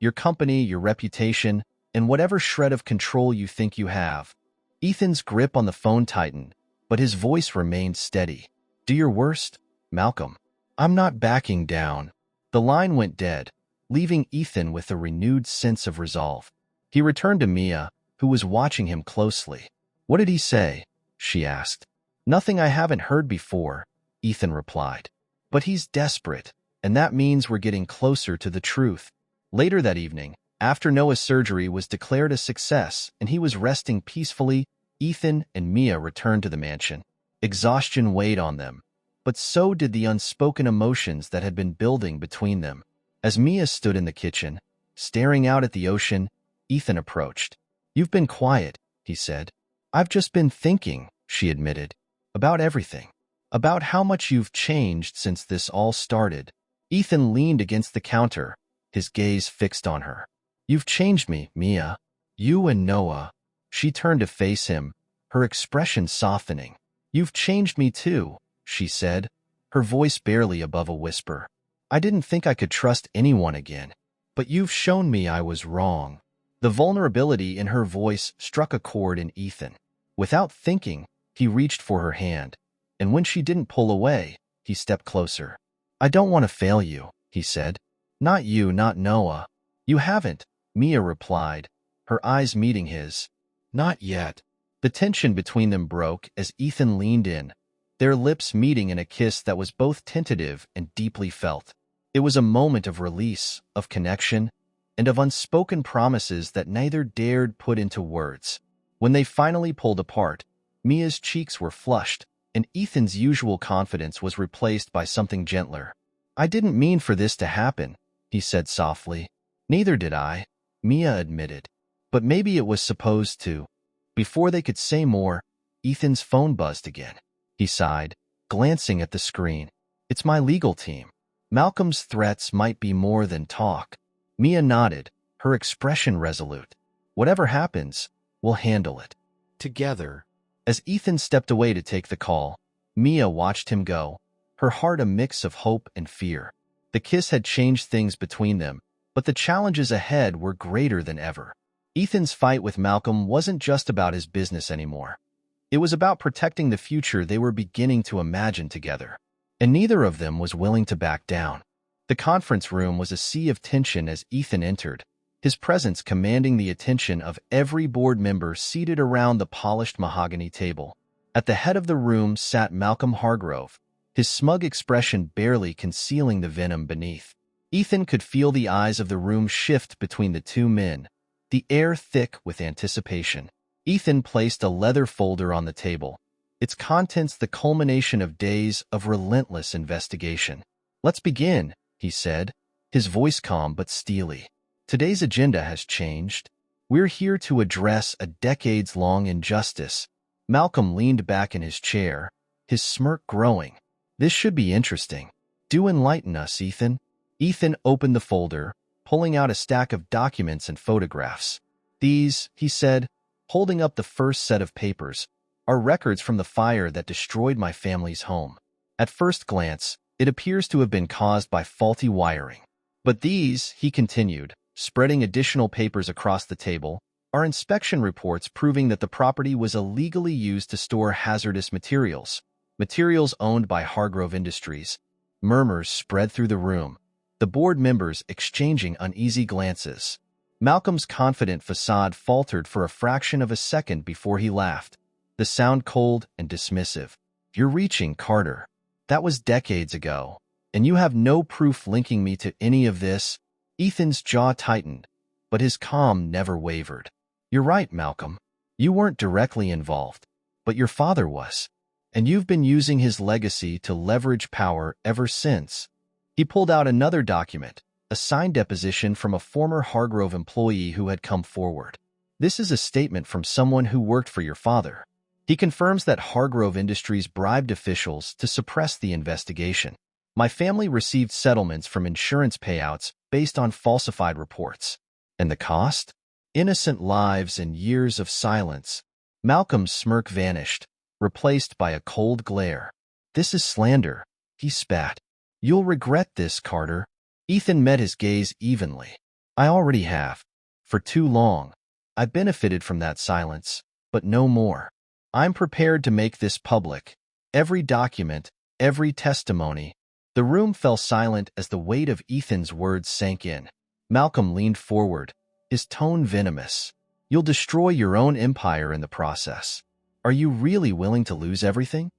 A: Your company, your reputation, and whatever shred of control you think you have." Ethan's grip on the phone tightened, but his voice remained steady. "Do your worst, Malcolm. I'm not backing down." The line went dead, leaving Ethan with a renewed sense of resolve. He returned to Mia, who was watching him closely. "What did he say?" she asked. "Nothing I haven't heard before," Ethan replied. "But he's desperate, and that means we're getting closer to the truth." Later that evening, after Noah's surgery was declared a success and he was resting peacefully, Ethan and Mia returned to the mansion. Exhaustion weighed on them, but so did the unspoken emotions that had been building between them. As Mia stood in the kitchen, staring out at the ocean, Ethan approached. "You've been quiet," he said. "I've just been thinking," she admitted, "about everything. About how much you've changed since this all started." Ethan leaned against the counter, his gaze fixed on her. "You've changed me, Mia. You and Noah." She turned to face him, her expression softening. "You've changed me too," she said, her voice barely above a whisper. "I didn't think I could trust anyone again, but you've shown me I was wrong." The vulnerability in her voice struck a chord in Ethan. Without thinking, he reached for her hand, and when she didn't pull away, he stepped closer. "I don't want to fail you," he said. "Not you, not Noah." "You haven't," Mia replied, her eyes meeting his. "Not yet." The tension between them broke as Ethan leaned in, their lips meeting in a kiss that was both tentative and deeply felt. It was a moment of release, of connection, and of unspoken promises that neither dared put into words. When they finally pulled apart, Mia's cheeks were flushed, and Ethan's usual confidence was replaced by something gentler. "I didn't mean for this to happen," he said softly. "Neither did I," Mia admitted. "But maybe it was supposed to." Before they could say more, Ethan's phone buzzed again. He sighed, glancing at the screen. "It's my legal team. Malcolm's threats might be more than talk." Mia nodded, her expression resolute. "Whatever happens, we'll handle it together." As Ethan stepped away to take the call, Mia watched him go, her heart a mix of hope and fear. The kiss had changed things between them, but the challenges ahead were greater than ever. Ethan's fight with Malcolm wasn't just about his business anymore. It was about protecting the future they were beginning to imagine together. And neither of them was willing to back down. The conference room was a sea of tension as Ethan entered, his presence commanding the attention of every board member seated around the polished mahogany table. At the head of the room sat Malcolm Hargrove, his smug expression barely concealing the venom beneath. Ethan could feel the eyes of the room shift between the two men, the air thick with anticipation. Ethan placed a leather folder on the table, its contents the culmination of days of relentless investigation. "Let's begin," he said, his voice calm but steely. "Today's agenda has changed. We're here to address a decades-long injustice." Malcolm leaned back in his chair, his smirk growing. "This should be interesting. Do enlighten us, Ethan." Ethan opened the folder, pulling out a stack of documents and photographs. "These," he said, holding up the first set of papers, "are records from the fire that destroyed my family's home. At first glance, it appears to have been caused by faulty wiring. But these," he continued, spreading additional papers across the table, "are inspection reports proving that the property was illegally used to store hazardous materials owned by Hargrove Industries." Murmurs spread through the room, the board members exchanging uneasy glances. Malcolm's confident facade faltered for a fraction of a second before he laughed, the sound cold and dismissive. "You're reaching, Carter. That was decades ago, and you have no proof linking me to any of this." Ethan's jaw tightened, but his calm never wavered. "You're right, Malcolm. You weren't directly involved, but your father was, and you've been using his legacy to leverage power ever since." He pulled out another document, a signed deposition from a former Hargrove employee who had come forward. "This is a statement from someone who worked for your father. He confirms that Hargrove Industries bribed officials to suppress the investigation. My family received settlements from insurance payouts based on falsified reports. And the cost? Innocent lives and years of silence." Malcolm's smirk vanished, replaced by a cold glare. "This is slander," he spat. "You'll regret this, Carter." Ethan met his gaze evenly. "I already have. For too long. I benefited from that silence, but no more. I'm prepared to make this public. Every document, every testimony." The room fell silent as the weight of Ethan's words sank in. Malcolm leaned forward, his tone venomous. "You'll destroy your own empire in the process. Are you really willing to lose everything?"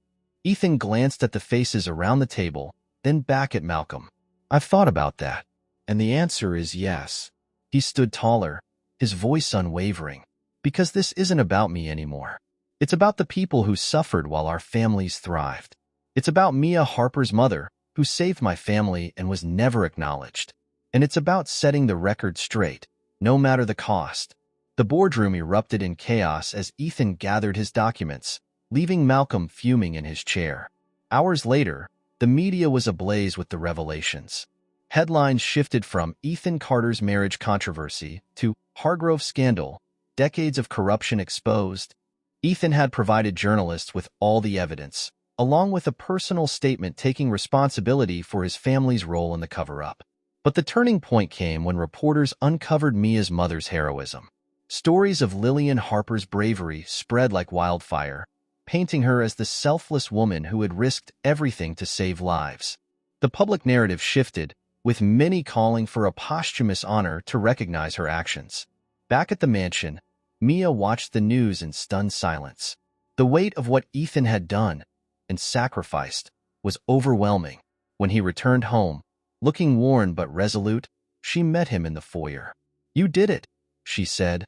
A: Ethan glanced at the faces around the table, then back at Malcolm. "I've thought about that, and the answer is yes." He stood taller, his voice unwavering. "Because this isn't about me anymore. It's about the people who suffered while our families thrived. It's about Mia Harper's mother, who saved my family and was never acknowledged. And it's about setting the record straight, no matter the cost." The boardroom erupted in chaos as Ethan gathered his documents, leaving Malcolm fuming in his chair. Hours later, the media was ablaze with the revelations. Headlines shifted from "Ethan Carter's marriage controversy" to "Hargrove scandal, decades of corruption exposed." Ethan had provided journalists with all the evidence, along with a personal statement taking responsibility for his family's role in the cover-up. But the turning point came when reporters uncovered Mia's mother's heroism. Stories of Lillian Harper's bravery spread like wildfire, painting her as the selfless woman who had risked everything to save lives. The public narrative shifted, with many calling for a posthumous honor to recognize her actions. Back at the mansion, Mia watched the news in stunned silence. The weight of what Ethan had done and sacrificed was overwhelming. When he returned home, looking worn but resolute, she met him in the foyer. "You did it," she said,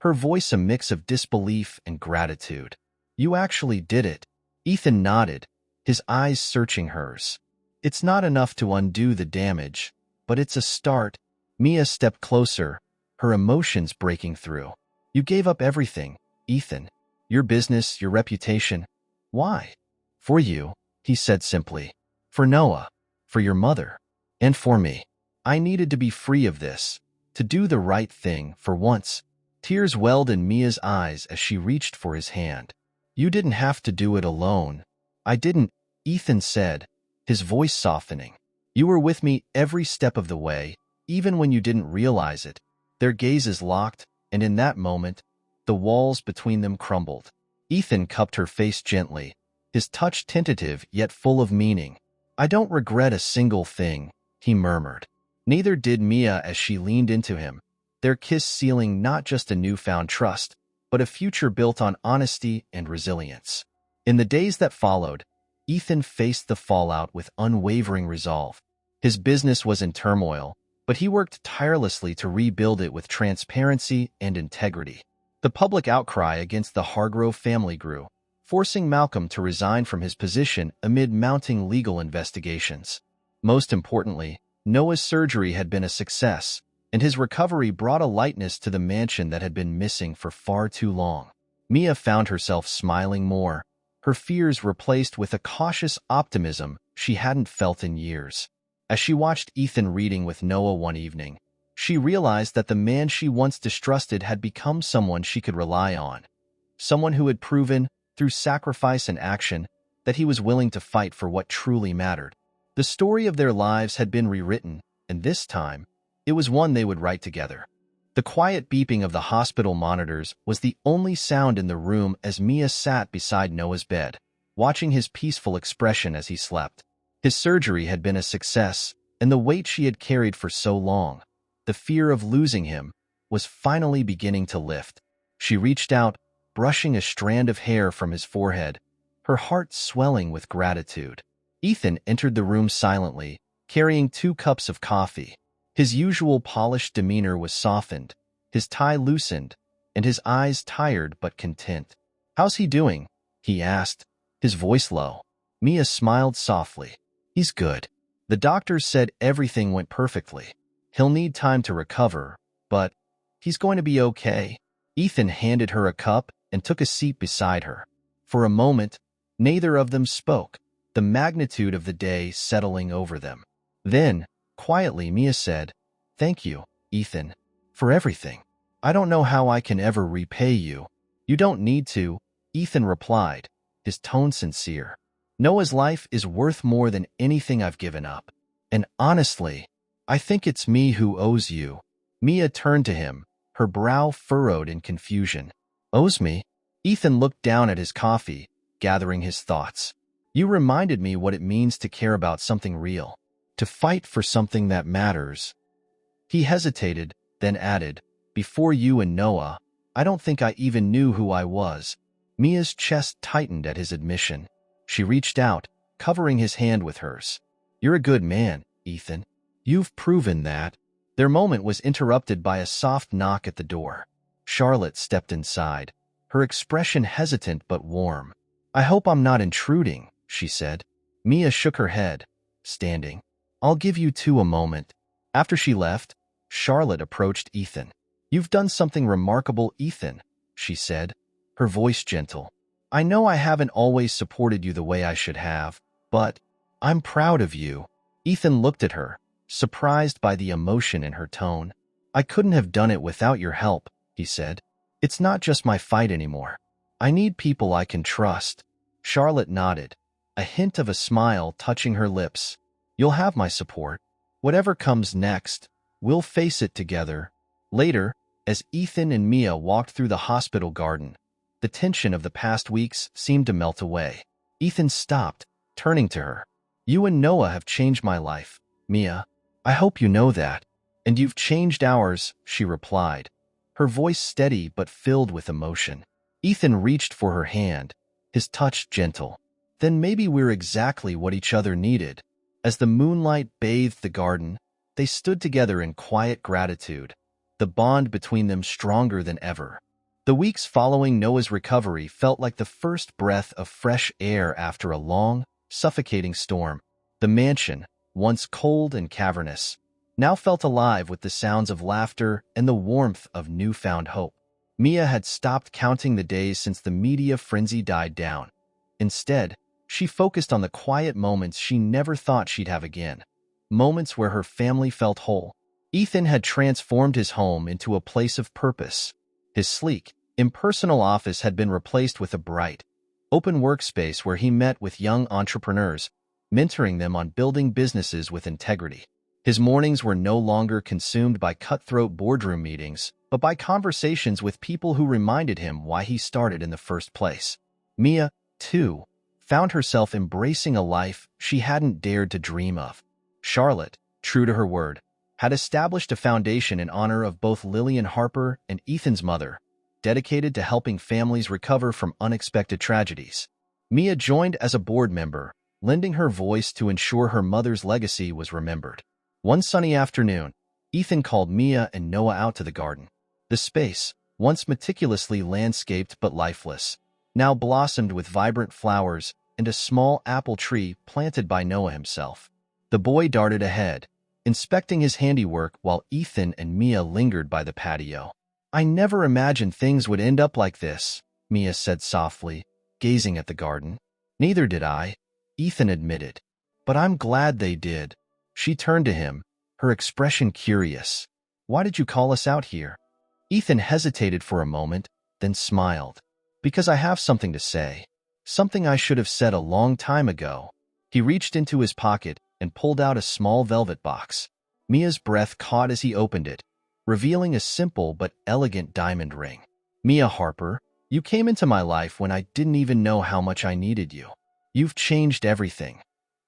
A: her voice a mix of disbelief and gratitude. "You actually did it." Ethan nodded, his eyes searching hers. "It's not enough to undo the damage, but it's a start." Mia stepped closer, her emotions breaking through. "You gave up everything, Ethan. Your business, your reputation. Why?" "For you," he said simply. "For Noah, for your mother, and for me. I needed to be free of this, to do the right thing for once." Tears welled in Mia's eyes as she reached for his hand. "You didn't have to do it alone." "I didn't," Ethan said, his voice softening. "You were with me every step of the way, even when you didn't realize it." Their gazes locked, and in that moment, the walls between them crumbled. Ethan cupped her face gently, his touch tentative yet full of meaning. "I don't regret a single thing," he murmured. Neither did Mia as she leaned into him, their kiss sealing not just a newfound trust, but a future built on honesty and resilience. In the days that followed, Ethan faced the fallout with unwavering resolve. His business was in turmoil, but he worked tirelessly to rebuild it with transparency and integrity. The public outcry against the Hargrove family grew, forcing Malcolm to resign from his position amid mounting legal investigations. Most importantly, Noah's surgery had been a success, and his recovery brought a lightness to the mansion that had been missing for far too long. Mia found herself smiling more, her fears replaced with a cautious optimism she hadn't felt in years. As she watched Ethan reading with Noah one evening, she realized that the man she once distrusted had become someone she could rely on, someone who had proven, through sacrifice and action, that he was willing to fight for what truly mattered. The story of their lives had been rewritten, and this time, it was one they would write together. The quiet beeping of the hospital monitors was the only sound in the room as Mia sat beside Noah's bed, watching his peaceful expression as he slept. His surgery had been a success, and the weight she had carried for so long, the fear of losing him, was finally beginning to lift. She reached out, brushing a strand of hair from his forehead, her heart swelling with gratitude. Ethan entered the room silently, carrying 2 cups of coffee. His usual polished demeanor was softened, his tie loosened, and his eyes tired but content. "How's he doing?" he asked, his voice low. Mia smiled softly. "He's good. The doctors said everything went perfectly. He'll need time to recover, but he's going to be okay." Ethan handed her a cup and took a seat beside her. For a moment, neither of them spoke, the magnitude of the day settling over them. Then, quietly, Mia said, "Thank you, Ethan, for everything. I don't know how I can ever repay you." "You don't need to," Ethan replied, his tone sincere. "Noah's life is worth more than anything I've given up. And honestly, I think it's me who owes you." Mia turned to him, her brow furrowed in confusion. "Owes me?" Ethan looked down at his coffee, gathering his thoughts. "You reminded me what it means to care about something real, to fight for something that matters." He hesitated, then added, "Before you and Noah, I don't think I even knew who I was." Mia's chest tightened at his admission. She reached out, covering his hand with hers. "You're a good man, Ethan. You've proven that." Their moment was interrupted by a soft knock at the door. Charlotte stepped inside, her expression hesitant but warm. "I hope I'm not intruding," she said. Mia shook her head, standing. "I'll give you 2 a moment." After she left, Charlotte approached Ethan. "You've done something remarkable, Ethan," she said, her voice gentle. "I know I haven't always supported you the way I should have, but I'm proud of you." Ethan looked at her, surprised by the emotion in her tone. "I couldn't have done it without your help," he said. "It's not just my fight anymore. I need people I can trust." Charlotte nodded, a hint of a smile touching her lips. "You'll have my support. Whatever comes next, we'll face it together." Later, as Ethan and Mia walked through the hospital garden, the tension of the past weeks seemed to melt away. Ethan stopped, turning to her. "You and Noah have changed my life, Mia. I hope you know that." "And you've changed ours," she replied, her voice steady but filled with emotion. Ethan reached for her hand, his touch gentle. "Then maybe we're exactly what each other needed." As the moonlight bathed the garden, they stood together in quiet gratitude, the bond between them stronger than ever. The weeks following Noah's recovery felt like the first breath of fresh air after a long, suffocating storm. The mansion, once cold and cavernous, now felt alive with the sounds of laughter and the warmth of newfound hope. Mia had stopped counting the days since the media frenzy died down. Instead, she focused on the quiet moments she never thought she'd have again, moments where her family felt whole. Ethan had transformed his home into a place of purpose. His sleek, impersonal office had been replaced with a bright, open workspace where he met with young entrepreneurs, mentoring them on building businesses with integrity. His mornings were no longer consumed by cutthroat boardroom meetings, but by conversations with people who reminded him why he started in the first place. Mia, too, found herself embracing a life she hadn't dared to dream of. Charlotte, true to her word, had established a foundation in honor of both Lillian Harper and Ethan's mother, dedicated to helping families recover from unexpected tragedies. Mia joined as a board member, lending her voice to ensure her mother's legacy was remembered. One sunny afternoon, Ethan called Mia and Noah out to the garden. The space, once meticulously landscaped but lifeless, now blossomed with vibrant flowers and a small apple tree planted by Noah himself. The boy darted ahead, inspecting his handiwork while Ethan and Mia lingered by the patio. "I never imagined things would end up like this," Mia said softly, gazing at the garden. "Neither did I," Ethan admitted. "But I'm glad they did." She turned to him, her expression curious. "Why did you call us out here?" Ethan hesitated for a moment, then smiled. "Because I have something to say. Something I should have said a long time ago." He reached into his pocket and pulled out a small velvet box. Mia's breath caught as he opened it, revealing a simple but elegant diamond ring. "Mia Harper, you came into my life when I didn't even know how much I needed you. You've changed everything.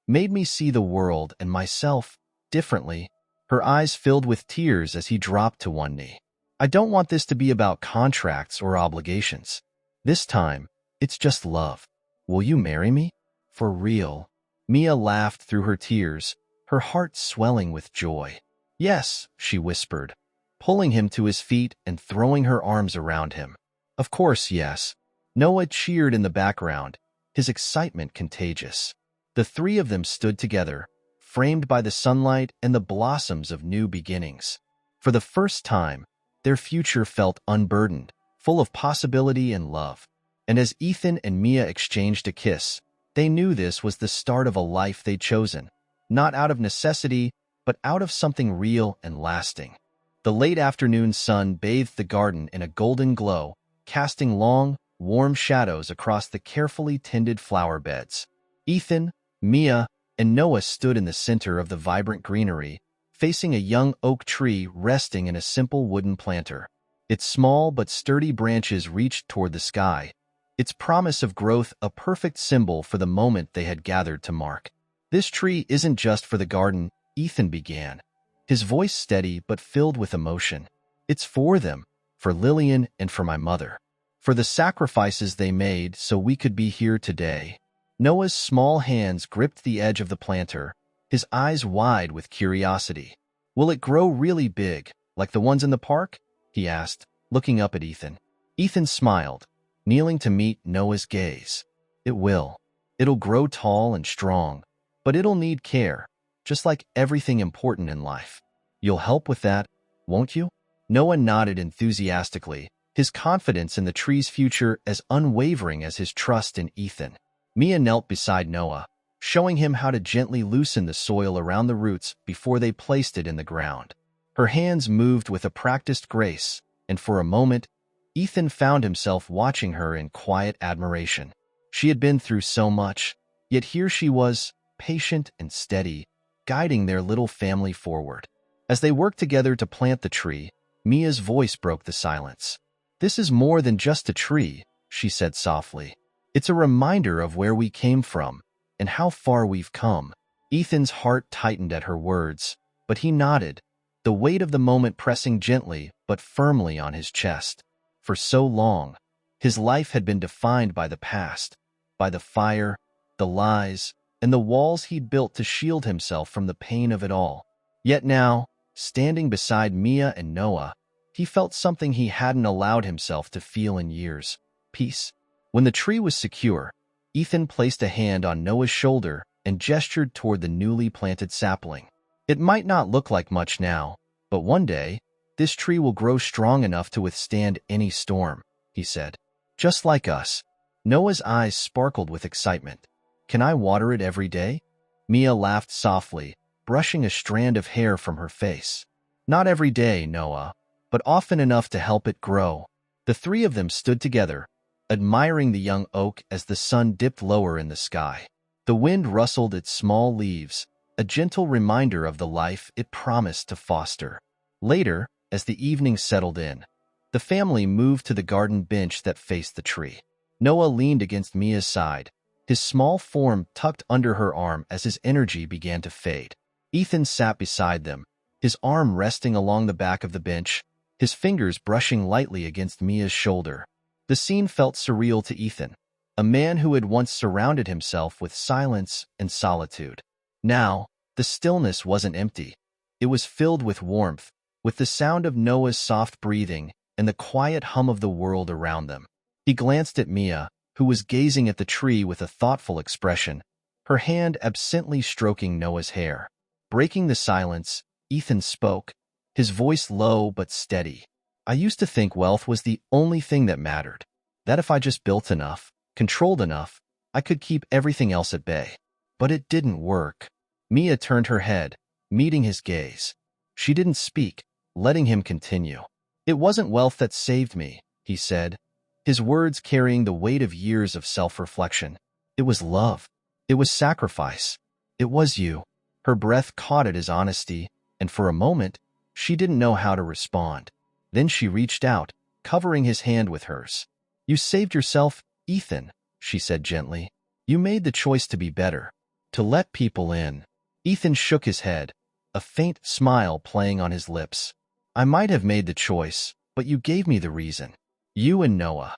A: Made me see the world and myself differently." Her eyes filled with tears as he dropped to one knee. I don't want this to be about contracts or obligations. This time, it's just love. Will you marry me? For real." Mia laughed through her tears, her heart swelling with joy. "Yes," she whispered, pulling him to his feet and throwing her arms around him. "Of course, yes." Noah cheered in the background, his excitement contagious. The three of them stood together, framed by the sunlight and the blossoms of new beginnings. For the first time, their future felt unburdened, full of possibility and love. And as Ethan and Mia exchanged a kiss, they knew this was the start of a life they'd chosen, not out of necessity, but out of something real and lasting. The late afternoon sun bathed the garden in a golden glow, casting long, warm shadows across the carefully tended flower beds. Ethan, Mia, and Noah stood in the center of the vibrant greenery, facing a young oak tree resting in a simple wooden planter. Its small but sturdy branches reached toward the sky, its promise of growth a perfect symbol for the moment they had gathered to mark. "This tree isn't just for the garden," Ethan began, his voice steady but filled with emotion. "It's for them, for Lillian and for my mother, for the sacrifices they made so we could be here today." Noah's small hands gripped the edge of the planter, his eyes wide with curiosity. "Will it grow really big, like the ones in the park?" he asked, looking up at Ethan. Ethan smiled, kneeling to meet Noah's gaze. "It will. It'll grow tall and strong, but it'll need care, just like everything important in life. You'll help with that, won't you?" Noah nodded enthusiastically, his confidence in the tree's future as unwavering as his trust in Ethan. Mia knelt beside Noah, showing him how to gently loosen the soil around the roots before they placed it in the ground. Her hands moved with a practiced grace, and for a moment, Ethan found himself watching her in quiet admiration. She had been through so much, yet here she was, patient and steady, guiding their little family forward. As they worked together to plant the tree, Mia's voice broke the silence. "This is more than just a tree," she said softly. "It's a reminder of where we came from and how far we've come." Ethan's heart tightened at her words, but he nodded, the weight of the moment pressing gently but firmly on his chest. For so long, his life had been defined by the past, by the fire, the lies, and the walls he'd built to shield himself from the pain of it all. Yet now, standing beside Mia and Noah, he felt something he hadn't allowed himself to feel in years: peace. When the tree was secure, Ethan placed a hand on Noah's shoulder and gestured toward the newly planted sapling. "It might not look like much now, but one day, this tree will grow strong enough to withstand any storm," he said. "Just like us." Noah's eyes sparkled with excitement. "Can I water it every day?" Mia laughed softly, brushing a strand of hair from her face. "Not every day, Noah, but often enough to help it grow." The three of them stood together, admiring the young oak as the sun dipped lower in the sky. The wind rustled its small leaves, a gentle reminder of the life it promised to foster. Later, as the evening settled in, the family moved to the garden bench that faced the tree. Noah leaned against Mia's side, his small form tucked under her arm as his energy began to fade. Ethan sat beside them, his arm resting along the back of the bench, his fingers brushing lightly against Mia's shoulder. The scene felt surreal to Ethan, a man who had once surrounded himself with silence and solitude. Now, the stillness wasn't empty. It was filled with warmth, with the sound of Noah's soft breathing and the quiet hum of the world around them. He glanced at Mia, who was gazing at the tree with a thoughtful expression, her hand absently stroking Noah's hair. Breaking the silence, Ethan spoke, his voice low but steady. "I used to think wealth was the only thing that mattered, that if I just built enough, controlled enough, I could keep everything else at bay. But it didn't work." Mia turned her head, meeting his gaze. She didn't speak, letting him continue. "It wasn't wealth that saved me," he said, his words carrying the weight of years of self-reflection. "It was love. It was sacrifice. It was you." Her breath caught at his honesty, and for a moment, she didn't know how to respond. Then she reached out, covering his hand with hers. "You saved yourself, Ethan," she said gently. "You made the choice to be better, to let people in." Ethan shook his head, a faint smile playing on his lips. "I might have made the choice, But you gave me the reason. You and Noah.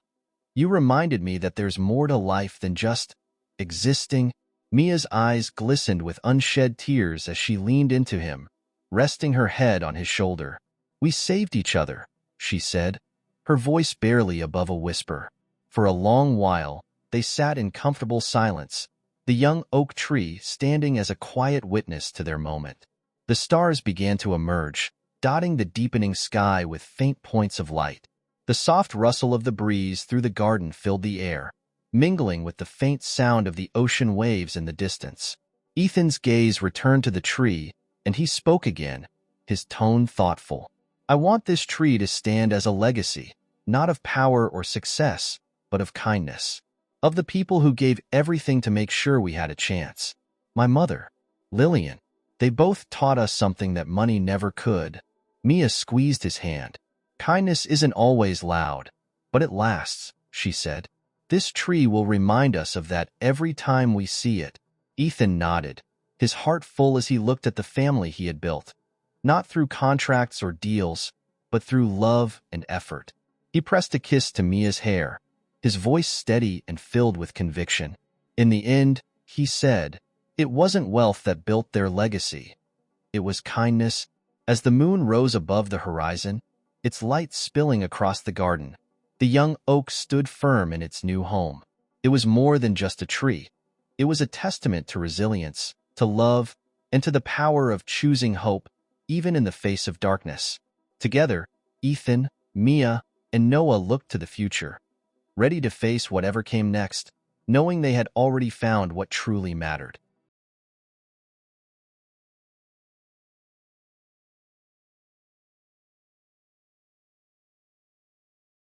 A: You reminded me that there's more to life than just existing. Mia's eyes glistened with unshed tears as she leaned into him, resting her head on his shoulder. We saved each other, she said, her voice barely above a whisper. For a long while, they sat in comfortable silence, the young oak tree standing as a quiet witness to their moment. The stars began to emerge, dotting the deepening sky with faint points of light. The soft rustle of the breeze through the garden filled the air, mingling with the faint sound of the ocean waves in the distance. Ethan's gaze returned to the tree, and he spoke again, his tone thoughtful. I want this tree to stand as a legacy, not of power or success, but of kindness. Of the people who gave everything to make sure we had a chance. My mother, Lillian. They both taught us something that money never could. Mia squeezed his hand. Kindness isn't always loud, but it lasts, she said. This tree will remind us of that every time we see it. Ethan nodded, his heart full as he looked at the family he had built. Not through contracts or deals, but through love and effort. He pressed a kiss to Mia's hair, his voice steady and filled with conviction. In the end, he said, it wasn't wealth that built their legacy. It was kindness. As the moon rose above the horizon, its light spilling across the garden, the young oak stood firm in its new home. It was more than just a tree. It was a testament to resilience, to love, and to the power of choosing hope, even in the face of darkness. Together, Ethan, Mia, and Noah looked to the future, ready to face whatever came next, knowing they had already found what truly mattered.